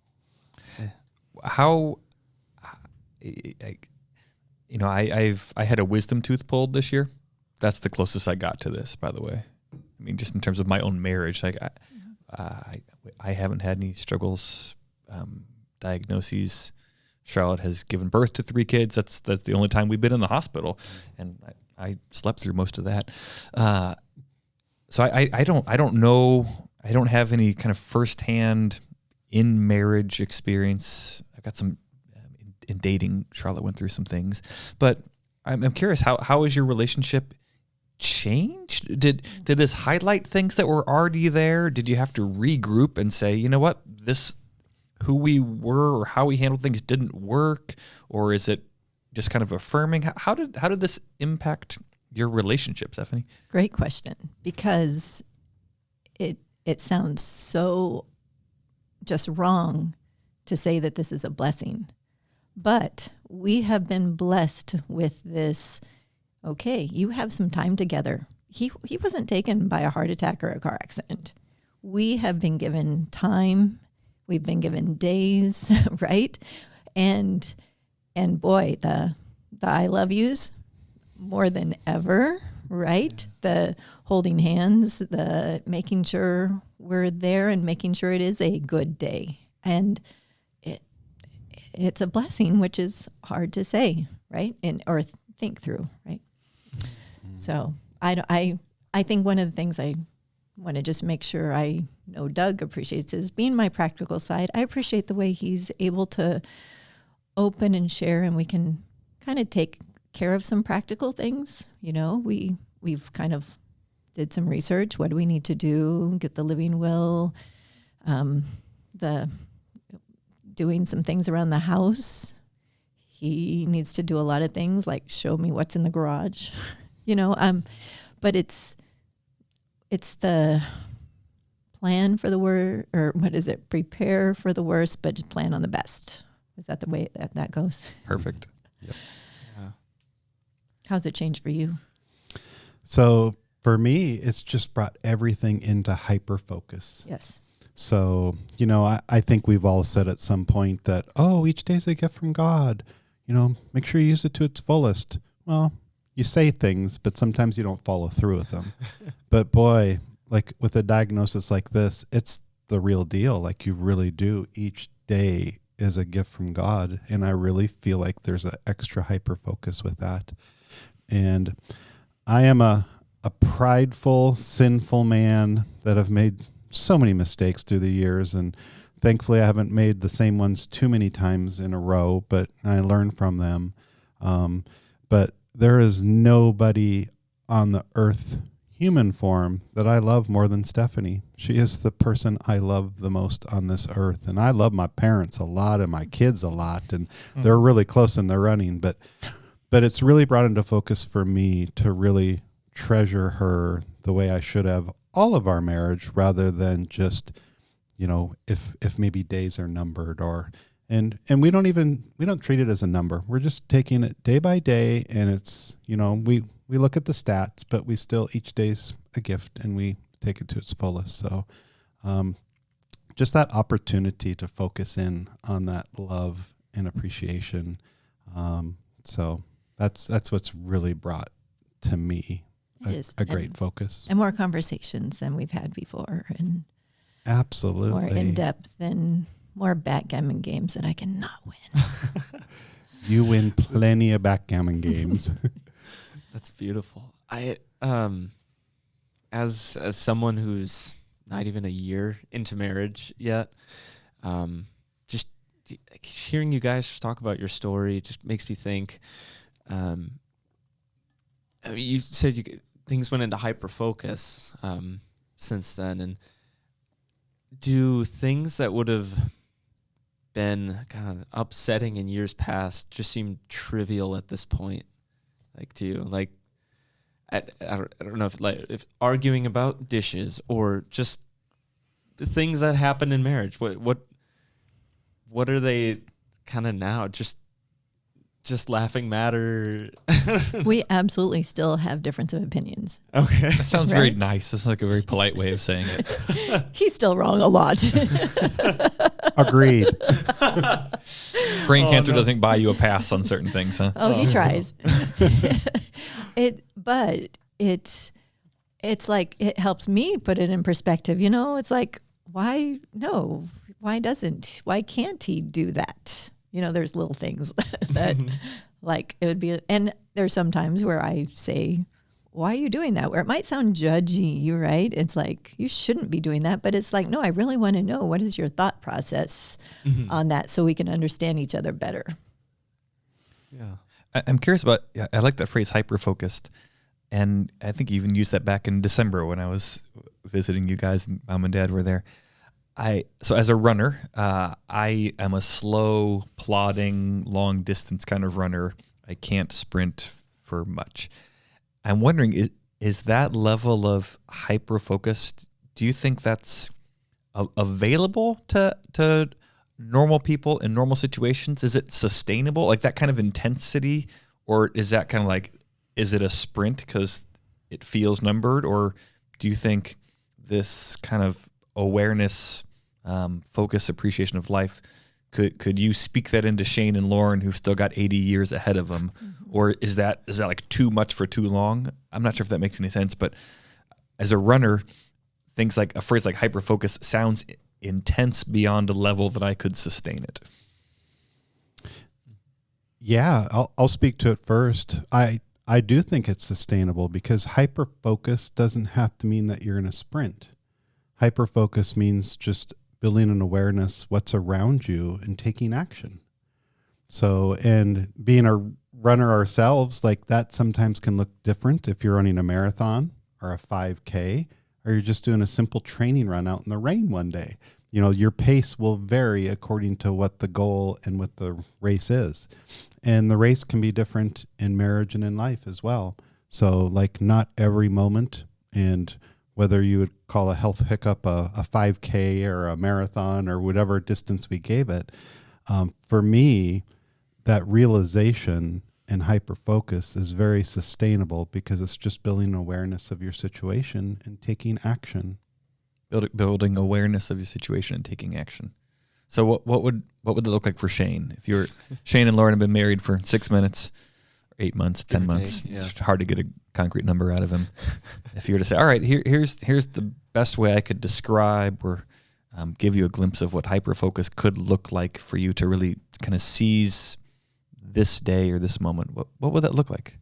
How, I had a wisdom tooth pulled this year. That's the closest I got to this, by the way. I mean, just in terms of my own marriage, I haven't had any struggles, diagnoses. Charlotte has given birth to 3 kids. That's the only time we've been in the hospital, and I slept through most of that. So I don't know. I don't have any kind of firsthand in marriage experience. I got some in dating. Charlotte went through some things, but I'm curious how is your relationship changed? Did this highlight things that were already there? Did you have to regroup and say, you know what, who we were or how we handled things didn't work, or is it just kind of affirming? How did this impact your relationship, Stephanie? Great question, because it sounds so just wrong to say that this is a blessing, but we have been blessed with this. Okay, you have some time together. He wasn't taken by a heart attack or a car accident. We have been given time. We've been given days, right? And boy, the I love yous more than ever, right? The holding hands, the making sure we're there and making sure it is a good day. And it's a blessing, which is hard to say, right? Or think through, right? So I think one of the things I want to just make sure I know Doug appreciates is being my practical side. I appreciate the way he's able to open and share, and we can kind of take care of some practical things. We've kind of did some research. What do we need to do? Get the living will, doing some things around the house. He needs to do a lot of things like show me what's in the garage, but it's the plan for the worst, or what is it? Prepare for the worst, but plan on the best. Is that the way that goes? Perfect. Yep. Yeah. How's it changed for you? So for me, it's just brought everything into hyper focus. Yes. So, I think we've all said at some point that, each day's a gift from God. Make sure you use it to its fullest. Well, you say things, but sometimes you don't follow through with them. But boy, like with a diagnosis like this, it's the real deal. Like you really do. Each day is a gift from God. And I really feel like there's an extra hyper focus with that. And I am a prideful, sinful man that have made so many mistakes through the years. And thankfully I haven't made the same ones too many times in a row, but I learn from them. But there is nobody on the earth, human form, that I love more than Stephanie. She is the person I love the most on this earth. And I love my parents a lot and my kids a lot. And they're really close in their running. But it's really brought into focus for me to really treasure her the way I should have all of our marriage, rather than just, if maybe days are numbered and we don't treat it as a number. We're just taking it day by day, and it's, we look at the stats, but we still, each day's a gift and we take it to its fullest. So, just that opportunity to focus in on that love and appreciation. So that's what's really brought to me a great focus. And more conversations than we've had before, and absolutely more in depth and more backgammon games that I cannot win. You win plenty of backgammon games. That's beautiful. I as someone who's not even a year into marriage yet, just hearing you guys talk about your story just makes me think. You said things went into hyper focus since then, and do things that would have been kind of upsetting in years past just seem trivial at this point. Like to you, like I don't know if arguing about dishes or just the things that happen in marriage. What are they kind of now? Just laughing matter. We absolutely still have difference of opinions. Okay. That sounds very Right? nice. That's like a very polite way of saying it. He's still wrong a lot. Agreed. Brain cancer doesn't buy you a pass on certain things, huh? Oh, he tries. But it's like it helps me put it in perspective. It's like, why can't he do that? There's little things that like it would be, and there's some times where I say, why are you doing that? Where it might sound judgy, you're right. It's like, you shouldn't be doing that. But it's like, no, I really want to know, what is your thought process on that so we can understand each other better. Yeah. I'm curious about, I like that phrase, hyper-focused. And I think you even used that back in December when I was visiting you guys and Mom and Dad were there. So as a runner, I am a slow, plodding, long distance kind of runner. I can't sprint for much. I'm wondering, is that level of hyper-focused, do you think that's available to normal people in normal situations? Is it sustainable, like that kind of intensity? Or is that kind of like, is it a sprint because it feels numbered? Or do you think this kind of awareness, focus, appreciation of life, could you speak that into Shane and Lauren, who've still got 80 years ahead of them? Or is that like too much for too long? I'm not sure if that makes any sense, but as a runner, things like a phrase like hyper-focus sounds intense beyond a level that I could sustain it. Yeah, I'll speak to it first. I do think it's sustainable because hyper-focus doesn't have to mean that you're in a sprint. Hyper-focus means just building an awareness what's around you and taking action. So, and being a runner ourselves, like that sometimes can look different if you're running a marathon or a 5K, or you're just doing a simple training run out in the rain one day. Your pace will vary according to what the goal and what the race is. And the race can be different in marriage and in life as well. So like not every moment, and whether you would call a health hiccup a 5K or a marathon or whatever distance we gave it, for me, that realization and hyper-focus is very sustainable because it's just building awareness of your situation and taking action. Building awareness of your situation and taking action. So what would it look like for Shane? If you're Shane and Lauren have been married for 6 minutes, 8 months, 10 months, it's hard to get a concrete number out of him. If you were to say, all right, here's the best way I could describe or give you a glimpse of what hyper-focus could look like for you to really kind of seize this day or this moment, what would that look like?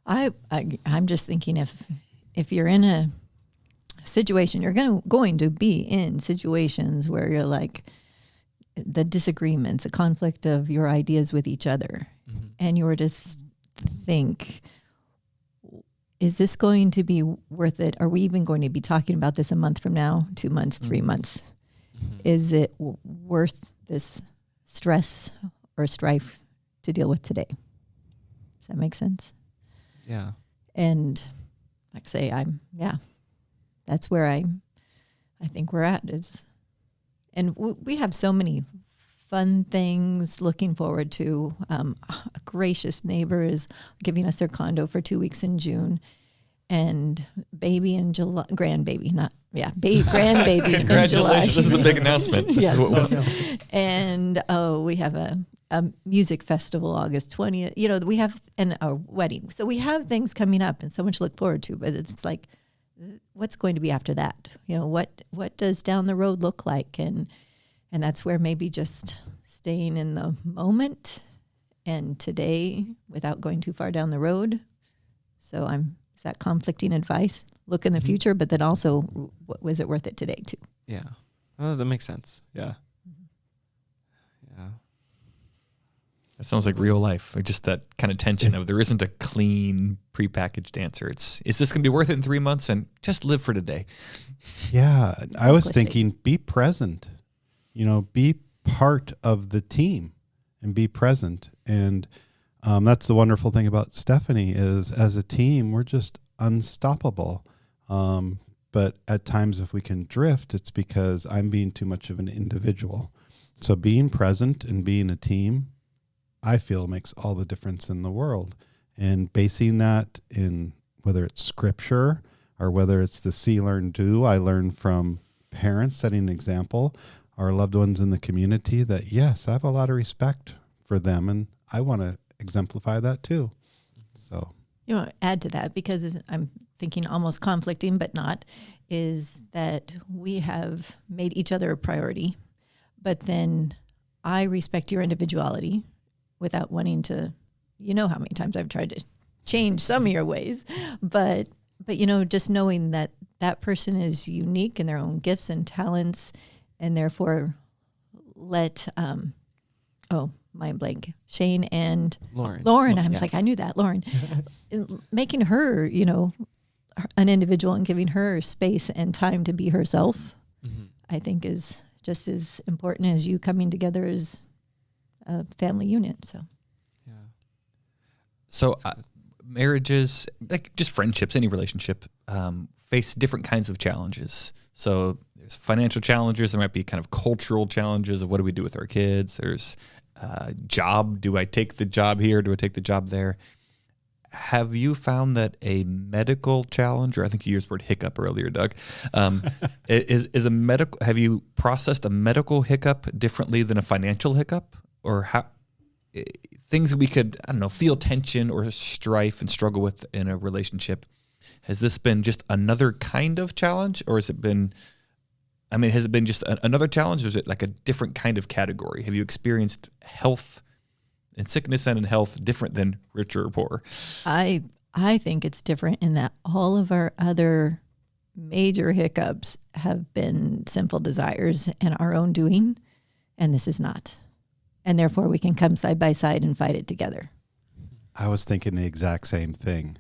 I'm just thinking if you're in a situation, you're going to be in situations where you're like the disagreements, a conflict of your ideas with each other. Mm-hmm. And you were to think, is this going to be worth it? Are we even going to be talking about this a month from now, 2 months, 3 months? Mm-hmm. Is it worth this stress or strife to deal with today? Does that make sense? Yeah. And like say, that's where I think we're at is, and we have so many fun things looking forward to. A gracious neighbor is giving us their condo for 2 weeks in June, and baby in July, grandbaby in Congratulations! July. This is the big announcement. Yes. And we have a music festival August 20th. We have a wedding, so we have things coming up and so much to look forward to. But it's like, what's going to be after that? What does down the road look like? And that's where maybe just staying in the moment and today without going too far down the road. So is that conflicting advice? Look in the future, but then also, was it worth it today too? Yeah. Oh, that makes sense. Yeah. Yeah. That sounds like real life. Or just that kind of tension of there isn't a clean prepackaged answer. Is this going to be worth it in 3 months? And just live for today. Yeah. I was thinking, be present. Be part of the team and be present. And that's the wonderful thing about Stephanie is as a team, we're just unstoppable. But at times if we can drift, it's because I'm being too much of an individual. So being present and being a team, I feel makes all the difference in the world. And basing that in whether it's scripture or whether it's the see, learn, do, I learned from parents setting an example, our loved ones in the community that, yes, I have a lot of respect for them and I want to exemplify that too. So, Add to that because I'm thinking almost conflicting, but not, is that we have made each other a priority, but then I respect your individuality without wanting to, how many times I've tried to change some of your ways, but just knowing that that person is unique in their own gifts and talents, and therefore let, mind blank, Shane and Lauren. I was like, I knew that, Lauren. Making her, an individual and giving her space and time to be herself, I think is just as important as you coming together as a family unit. So, yeah. So marriages, like just friendships, any relationship, face different kinds of challenges. So there's financial challenges. There might be kind of cultural challenges of what do we do with our kids. There's job. Do I take the job here? Do I take the job there? Have you found that a medical challenge, or I think you used the word hiccup earlier, Doug, is a medical? Have you processed a medical hiccup differently than a financial hiccup, or how things that we could, feel tension or strife and struggle with in a relationship? Has this been just another kind of challenge, or has it been? Has it been just another challenge, or is it like a different kind of category? Have you experienced health and sickness and in health different than richer or poor? I think it's different in that all of our other major hiccups have been sinful desires and our own doing, and this is not. And therefore we can come side by side and fight it together. I was thinking the exact same thing.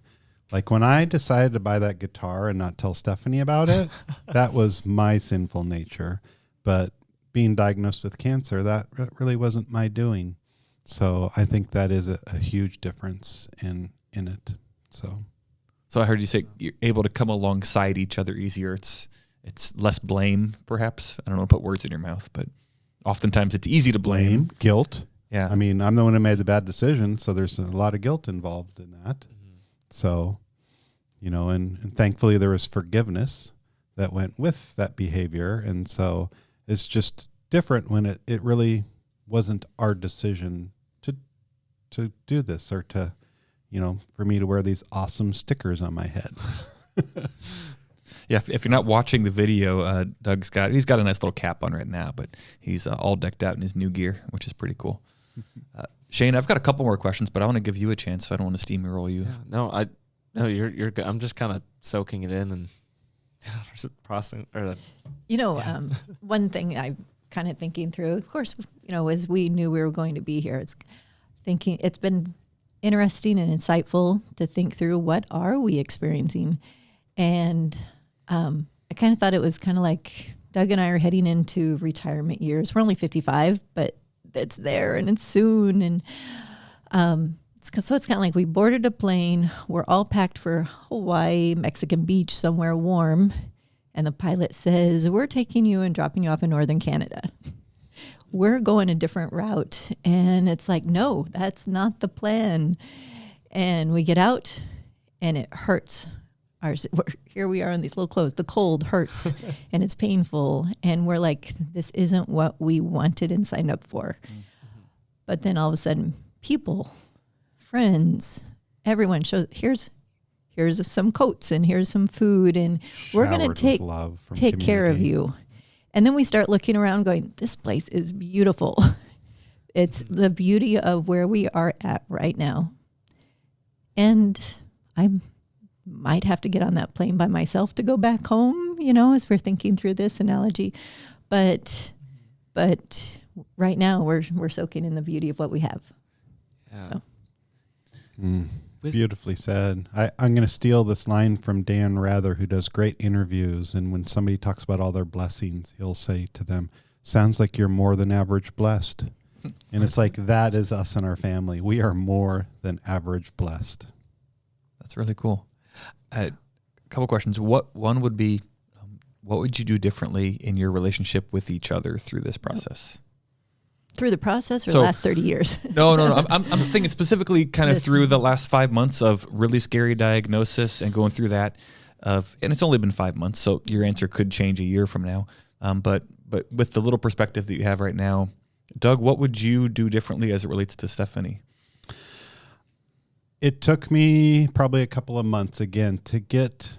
Like when I decided to buy that guitar and not tell Stephanie about it, that was my sinful nature. But being diagnosed with cancer, that really wasn't my doing. So I think that is a huge difference in it. So I heard you say you're able to come alongside each other easier. It's less blame, perhaps. I don't know, put words in your mouth, but oftentimes it's easy to blame. Guilt. Yeah. I'm the one who made the bad decision, so there's a lot of guilt involved in that. So, and thankfully there was forgiveness that went with that behavior. And so it's just different when it really wasn't our decision to do this or to, for me to wear these awesome stickers on my head. Yeah, if you're not watching the video, Doug's got a nice little cap on right now, but he's all decked out in his new gear, which is pretty cool. Shane, I've got a couple more questions, but I want to give you a chance, so I don't want to steamroll you. Yeah, no, you're good. I'm just kind of soaking it in and processing. One thing I'm kind of thinking through, of course, as we knew we were going to be here, it's been interesting and insightful to think through what are we experiencing. And I kind of thought it was kind of like Doug and I are heading into retirement years. We're only 55, but it's there and it's soon. And so it's kind of like we boarded a plane. We're all packed for Hawaii, Mexican beach, somewhere warm. And the pilot says, we're taking you and dropping you off in northern Canada. We're going a different route. And it's like, no, that's not the plan. And we get out and it hurts. Here we are in these little clothes. The cold hurts and it's painful. And we're like, this isn't what we wanted and signed up for. Mm-hmm. But then all of a sudden, people, friends, everyone shows, here's some coats and here's some food and we're going to take care of you. And then we start looking around going, this place is beautiful. It's the beauty of where we are at right now. And I might have to get on that plane by myself to go back home, as we're thinking through this analogy. But right now we're soaking in the beauty of what we have. Yeah. So. Beautifully said. I'm going to steal this line from Dan Rather, who does great interviews. And when somebody talks about all their blessings, he'll say to them, sounds like you're more than average blessed. And it's like, that is us and our family. We are more than average blessed. That's really cool. A couple questions. What would be, what would you do differently in your relationship with each other through this process? Through the process or So- the last 30 years? No. I'm thinking specifically kind of This- through the last 5 months of really scary diagnosis and going through that. And it's only been 5 months, so your answer could change a year from now. But with the little perspective that you have right now, Doug, what would you do differently as it relates to Stephanie? It took me probably a couple of months again to get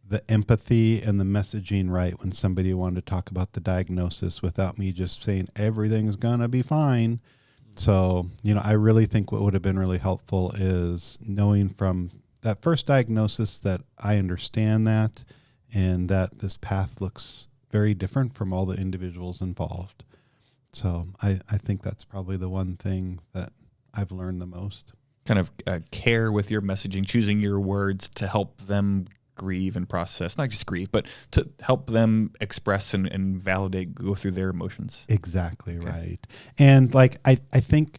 the empathy and the messaging right when somebody wanted to talk about the diagnosis without me just saying everything's going to be fine. So, I really think what would have been really helpful is knowing from that first diagnosis that I understand that and that this path looks very different from all the individuals involved. So I think that's probably the one thing that I've learned the most. Kind of care with your messaging, choosing your words to help them grieve and process, not just grieve, but to help them express and validate, go through their emotions. Exactly right. And like, I think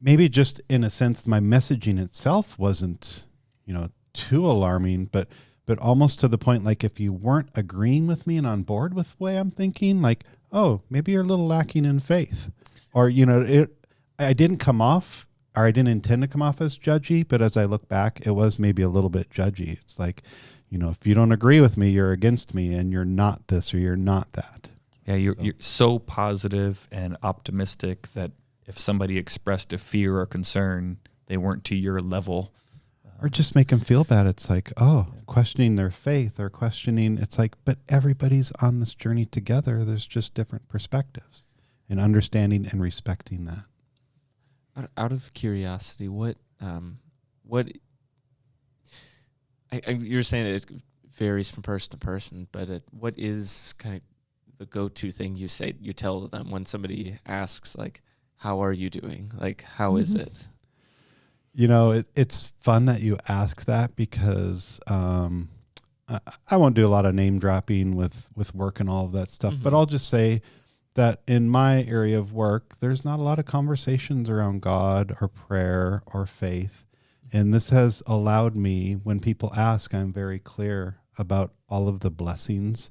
maybe just in a sense, my messaging itself wasn't, too alarming, but almost to the point, like if you weren't agreeing with me and on board with the way I'm thinking, like, oh, maybe you're a little lacking in faith, or, I didn't come off, or I didn't intend to come off as judgy, but as I look back, it was maybe a little bit judgy. It's like, if you don't agree with me, you're against me, and you're not this or you're not that. Yeah, you're so positive and optimistic that if somebody expressed a fear or concern, they weren't to your level. Or just make them feel bad. It's like, questioning their faith or questioning, it's like, but everybody's on this journey together. There's just different perspectives, and understanding and respecting that. Out of curiosity, what you're saying it varies from person to person, but what is kind of the go-to thing you tell them when somebody asks, like, how are you doing? Like, how is it? It's fun that you ask that because I won't do a lot of name dropping with work and all of that stuff, but I'll just say that in my area of work, there's not a lot of conversations around God or prayer or faith. And this has allowed me, when people ask, I'm very clear about all of the blessings,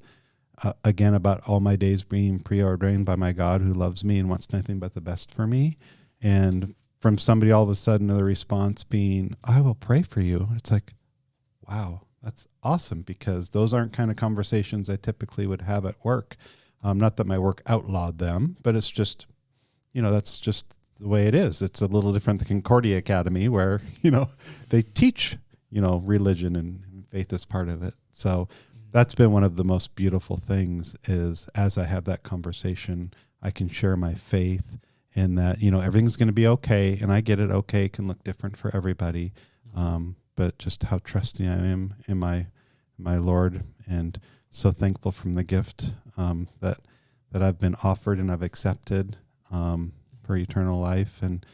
again, about all my days being preordained by my God who loves me and wants nothing but the best for me. And from somebody all of a sudden the response being, I will pray for you. It's like, wow, that's awesome, because those aren't kind of conversations I typically would have at work. Not that my work outlawed them, but it's just, that's just the way it is. It's a little different than Concordia Academy where, they teach, religion and faith as part of it. So that's been one of the most beautiful things is as I have that conversation, I can share my faith in that, everything's going to be okay. And I get it. Okay. Can look different for everybody. But just how trusting I am in my Lord, and so thankful from the gift, that I've been offered and I've accepted, for eternal life. And,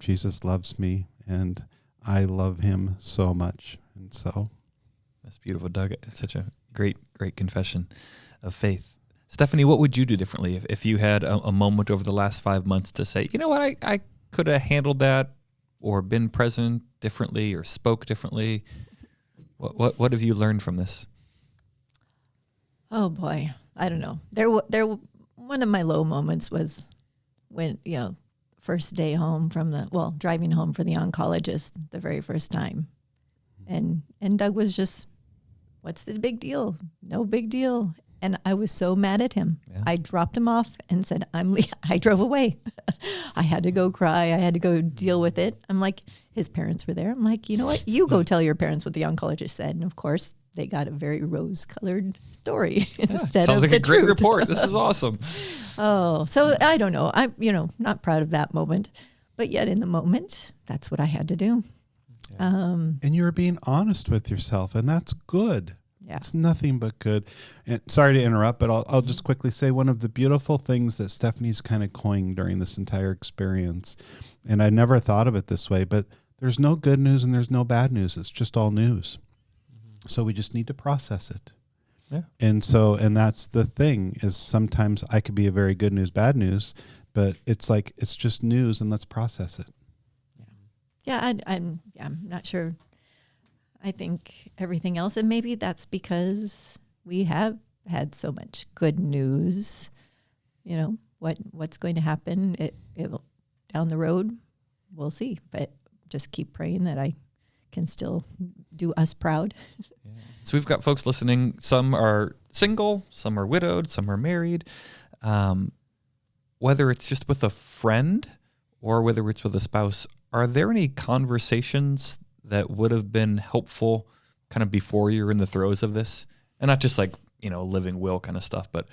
Jesus loves me and I love him so much. And so That's beautiful, Doug. It's such a great confession of faith. Stephanie, what would you do differently if you had a moment over the last 5 months to say, you know what, I could have handled that or been present differently or spoke differently? What have you learned from this? Oh boy, I don't know. There one of my low moments was when, first day home driving home for the oncologist the very first time. And Doug was just, what's the big deal? No big deal. And I was so mad at him. Yeah. I dropped him off and said, I drove away. I had to go cry. I had to go deal with it. I'm like, his parents were there. I'm like, you know what? You go tell your parents what the oncologist said. And of course, they got a very rose-colored story instead sounds of like the a great truth. report. This is awesome. Oh, so I don't know. I'm, not proud of that moment. But yet in the moment, that's what I had to do. Yeah. And you were being honest with yourself, and that's good. Yeah. It's nothing but good. And sorry to interrupt, but I'll just quickly say one of the beautiful things that Stephanie's kind of coined during this entire experience, and I never thought of it this way, but there's no good news and there's no bad news. It's just all news. Mm-hmm. So we just need to process it. Yeah. And that's the thing, is sometimes I could be a very good news, bad news, but it's like, it's just news and let's process it. Yeah, I'm not sure. I think everything else, and maybe that's because we have had so much good news. You know, what's going to happen, it'll down the road, we'll see. But just keep praying that I can still do us proud. Yeah. So we've got folks listening. Some are single, some are widowed, some are married. Whether it's just with a friend or whether it's with a spouse, are there any conversations that would have been helpful kind of before you're in the throes of this? And not just like, living will kind of stuff, but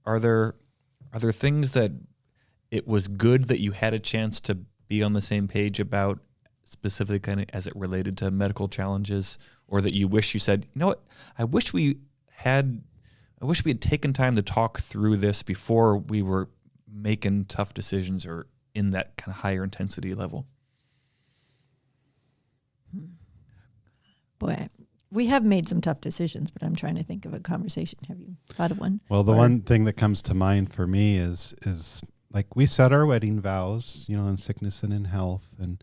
are there things that it was good that you had a chance to be on the same page about, specifically kind of as it related to medical challenges, or that you wish you said, you know what, I wish we had taken time to talk through this before we were making tough decisions or in that kind of higher intensity level? Boy, we have made some tough decisions, but I'm trying to think of a conversation. Have you thought of one? Well, the one thing that comes to mind for me is like, we said our wedding vows, in sickness and in health. And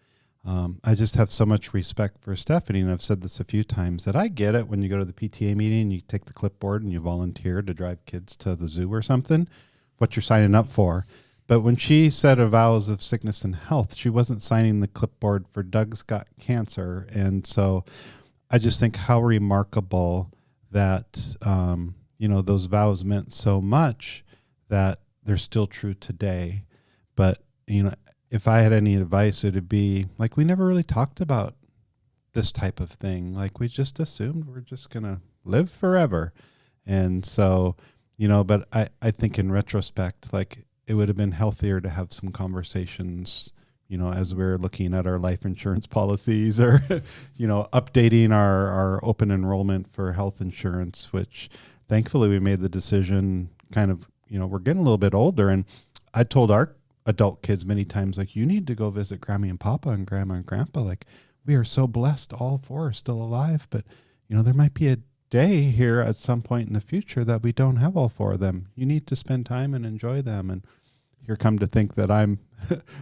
I just have so much respect for Stephanie. And I've said this a few times, that I get it when you go to the PTA meeting and you take the clipboard and you volunteer to drive kids to the zoo or something, what you're signing up for. But when she said her vows of sickness and health, she wasn't signing the clipboard for Doug's got cancer. And so I just think how remarkable that, those vows meant so much that they're still true today. But, if I had any advice, it would be like, we never really talked about this type of thing. Like, we just assumed we're just going to live forever. And so, but I think in retrospect, like, it would have been healthier to have some conversations, as we're looking at our life insurance policies, or, updating our open enrollment for health insurance, which thankfully we made the decision kind of, we're getting a little bit older. And I told our adult kids many times, like, you need to go visit Grammy and Papa and Grandma and Grandpa. Like, we are so blessed, all four are still alive, but, there might be a day here at some point in the future that we don't have all four of them. You need to spend time and enjoy them. And here come to think that I'm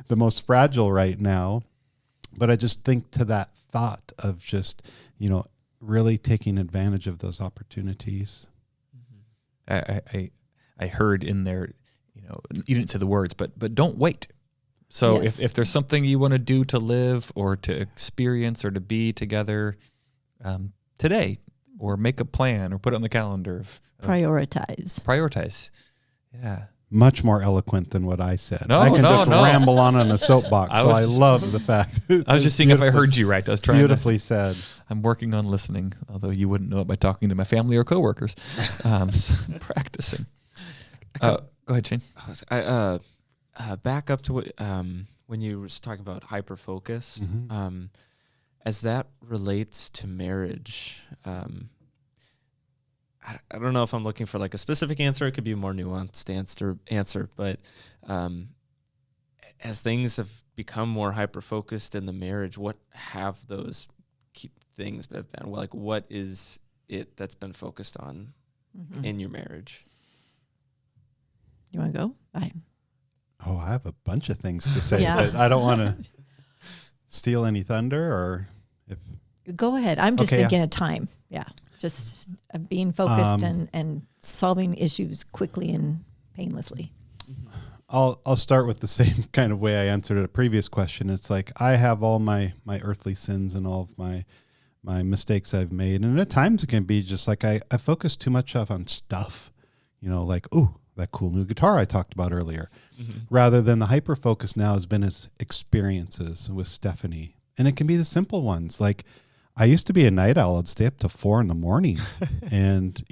the most fragile right now. But I just think to that thought of just, really taking advantage of those opportunities. I heard in there, you didn't say the words, but don't wait. So Yes. if there's something you want to do to live or to experience or to be together today, or make a plan or put it on the calendar. Prioritize. Yeah. Much more eloquent than what I said. No, I can no, just no. ramble on a soapbox. I love the fact. I was just seeing if I heard you right. I was trying beautifully said. I'm working on listening, although you wouldn't know it by talking to my family or coworkers. So practicing. Go ahead, Shane. Back up to what, when you were talking about hyper-focused, as that relates to marriage, I don't know if I'm looking for like a specific answer. It could be a more nuanced answer, but as things have become more hyper-focused in the marriage, what have those key things been? Like, what is it that's been focused on in your marriage? You want to go? I have a bunch of things to say, Yeah. but I don't want to steal any thunder, or if. Go ahead. I'm just thinking of time. Yeah. Just being focused and solving issues quickly and painlessly. I'll start with the same kind of way I answered a previous question. It's like, I have all my earthly sins and all of my mistakes I've made. And at times it can be just like, I focus too much on stuff, like, ooh, that cool new guitar I talked about earlier, rather than the hyper focus now has been his experiences with Stephanie. And it can be the simple ones. Like, I used to be a night owl. I'd stay up to 4 a.m. and,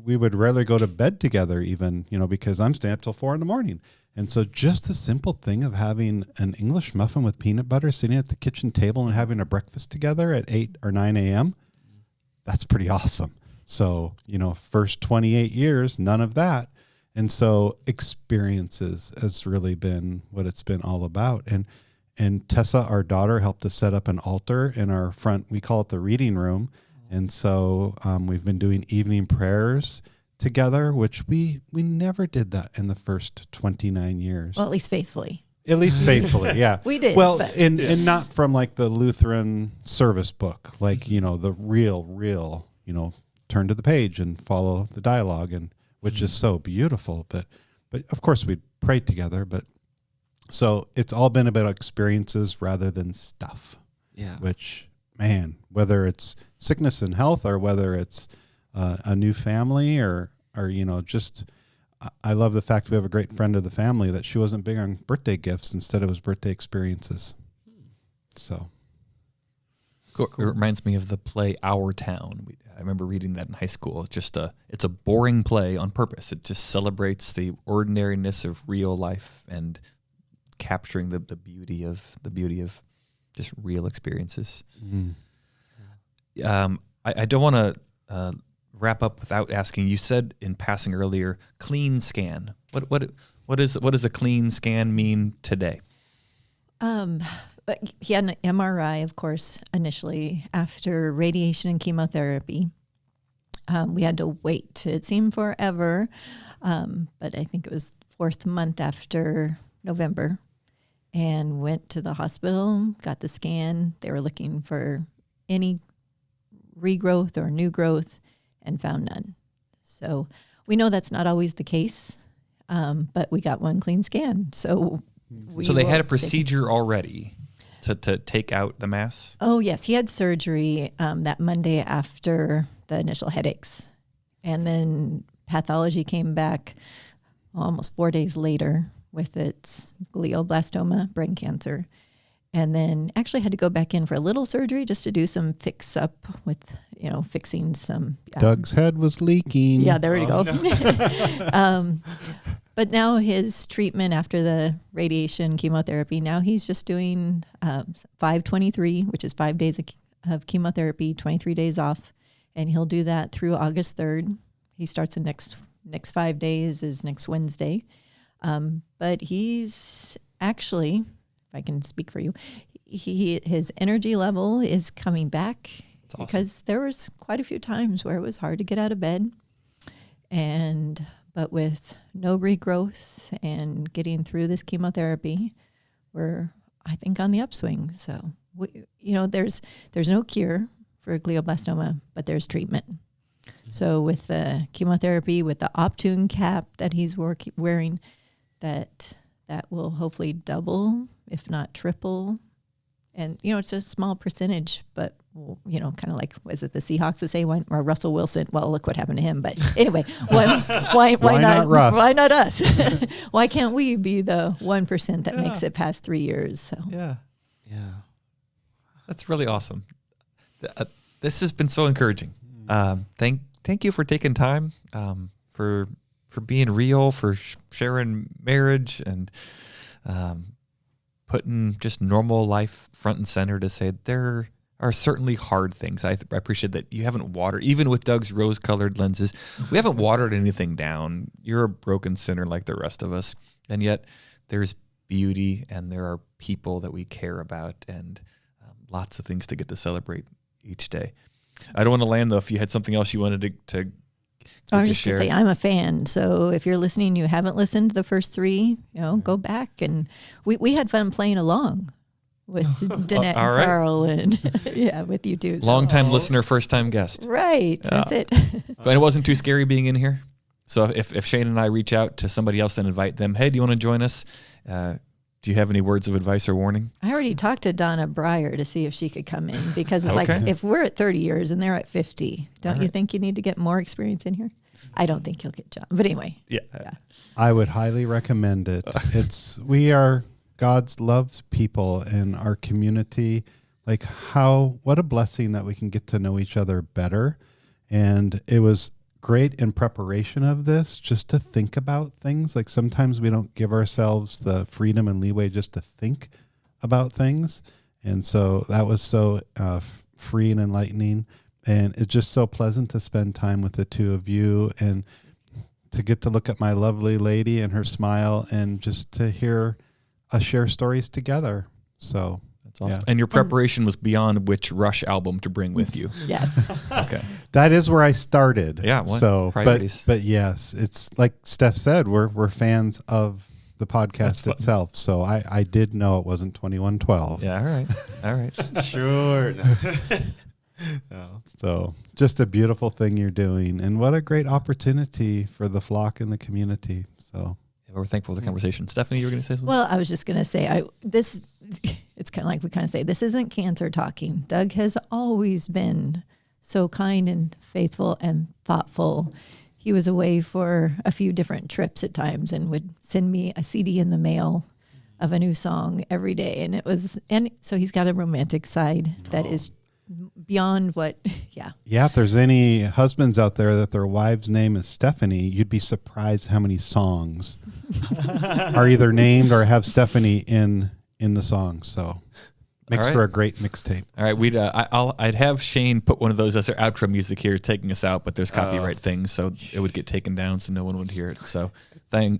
we would rarely go to bed together even, because I'm staying up till 4 a.m. And so just the simple thing of having an English muffin with peanut butter, sitting at the kitchen table and having a breakfast together at 8 or 9 a.m., that's pretty awesome. So, first 28 years, none of that. And so experiences has really been what it's been all about. And Tessa, our daughter, helped us set up an altar in our front. We call it the reading room. And so we've been doing evening prayers together, which we never did that in the first 29 years. Well, at least faithfully. At least faithfully, yeah. We did. Well, but- and not from like the Lutheran service book, like, the real, turn to the page and follow the dialogue, and which is so beautiful. But of course we prayed together, but so it's all been about experiences rather than stuff. Yeah. Which, man, whether it's sickness and health, or whether it's a new family, or just, I love the fact we have a great friend of the family that she wasn't big on birthday gifts. Instead, it was birthday experiences. So. Cool. It reminds me of the play Our Town. I remember reading that in high school. It's a boring play on purpose. It just celebrates the ordinariness of real life and capturing the beauty of just real experiences. Mm. I don't want to wrap up without asking. You said in passing earlier, clean scan. What does a clean scan mean today? He had an MRI, of course, initially after radiation and chemotherapy. We had to wait. It seemed forever, but I think it was 4th month after November, and went to the hospital, got the scan. They were looking for any regrowth or new growth and found none. So we know that's not always the case, but we got one clean scan. So they had a procedure already to take out the mass? Oh, yes. He had surgery that Monday after the initial headaches. And then pathology came back almost 4 days later with its glioblastoma, brain cancer. And then actually had to go back in for a little surgery just to do some fix up with, fixing some. Doug's head was leaking. Yeah, there we go. But now his treatment after the radiation chemotherapy, now he's just doing 5/23, which is 5 days of chemotherapy, 23 days off. And he'll do that through August 3rd. He starts the next 5 days is next Wednesday. But he's actually, if I can speak for you, his energy level is coming back. That's awesome. Because there was quite a few times where it was hard to get out of bed. But with no regrowth and getting through this chemotherapy, we're, I think, on the upswing. So, there's no cure for glioblastoma, but there's treatment. Mm-hmm. So with the chemotherapy, with the Optune cap that he's wearing, that will hopefully double, if not triple. And, it's a small percentage, but, kind of like, was it the Seahawks to say when, or Russell Wilson? Well, look what happened to him. But anyway, why not Russ? Why not us? Why can't we be the 1% that makes it past 3 years? So yeah. That's really awesome. This has been so encouraging. Thank you for taking time, for being real, for sharing marriage and putting just normal life front and center, to say there are certainly hard things. I appreciate that you haven't watered, even with Doug's rose-colored lenses, we haven't watered anything down. You're a broken sinner like the rest of us, and yet there's beauty and there are people that we care about, and lots of things to get to celebrate each day. I don't want to land, though, if you had something else you wanted to I was just going to say, I'm a fan. So if you're listening, you haven't listened to the first 3, go back. And we had fun playing along with Danette and Carl and with you too. Long-time listener, first-time guest. Right. That's it. But it wasn't too scary being in here? So if Shane and I reach out to somebody else and invite them, hey, do you want to join us? Do you have any words of advice or warning? I already talked to Donna Breyer to see if she could come in, because it's like, if we're at 30 years and they're at 50, don't you think you need to get more experience in here? I don't think you'll get John. But anyway. Yeah. I would highly recommend it. We are God's loved people in our community. Like what a blessing that we can get to know each other better. And it was great in preparation of this, just to think about things. Like sometimes we don't give ourselves the freedom and leeway just to think about things. And so that was so free and enlightening. And it's just so pleasant to spend time with the two of you, and to get to look at my lovely lady and her smile, and just to hear us share stories together. So That's awesome. Yeah. And your preparation was beyond which Rush album to bring with you. Yes. Okay. That is where I started. Yeah, what? So, Priorities. but yes, it's like Steph said, we're fans of the podcast itself. So I did know it wasn't 2112. Yeah, all right. Sure. No. So just a beautiful thing you're doing, and what a great opportunity for the flock and the community. So We're thankful for the conversation. Stephanie, you were going to say something? Well, I was just going to say, it's kind of like we kind of say, this isn't cancer talking. Doug has always been so kind and faithful and thoughtful. He was away for a few different trips at times and would send me a CD in the mail of a new song every day. And so he's got a romantic side that is beyond what, yeah. yeah, if there's any husbands out there that their wife's name is Stephanie, you'd be surprised how many songs are either named or have Stephanie in the song. So makes for a great mixtape. All right, I'd have Shane put one of those as our outro music here, taking us out, but there's copyright things, so it would get taken down, so no one would hear it. So,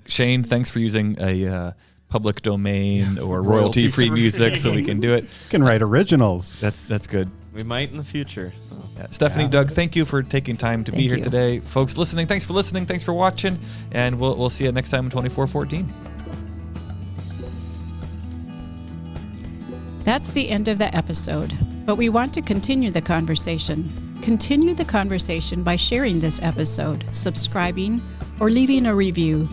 Shane, thanks for using a public domain or royalty-free music, so we can do it. You can write originals. That's good. We might in the future. So. Yeah. Stephanie, Doug, thank you for taking time to be here today, folks. Listening, thanks for listening, thanks for watching, and we'll see you next time in 2414. That's the end of the episode, but we want to continue the conversation. Continue the conversation by sharing this episode, subscribing, or leaving a review.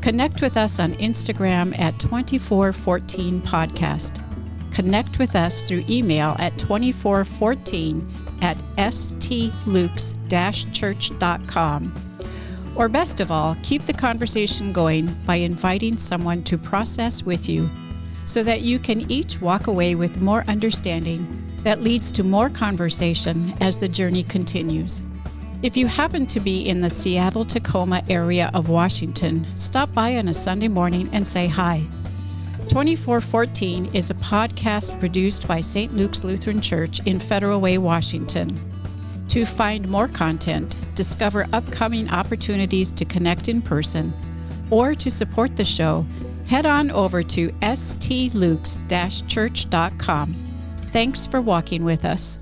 Connect with us on Instagram at 2414 Podcast. Connect with us through email at 2414@stlukes-church.com. Or best of all, keep the conversation going by inviting someone to process with you, so that you can each walk away with more understanding that leads to more conversation as the journey continues. If you happen to be in the Seattle-Tacoma area of Washington, stop by on a Sunday morning and say hi. 2414 is a podcast produced by St. Luke's Lutheran Church in Federal Way, Washington. To find more content, discover upcoming opportunities to connect in person, or to support the show, head on over to stlukes-church.com. Thanks for walking with us.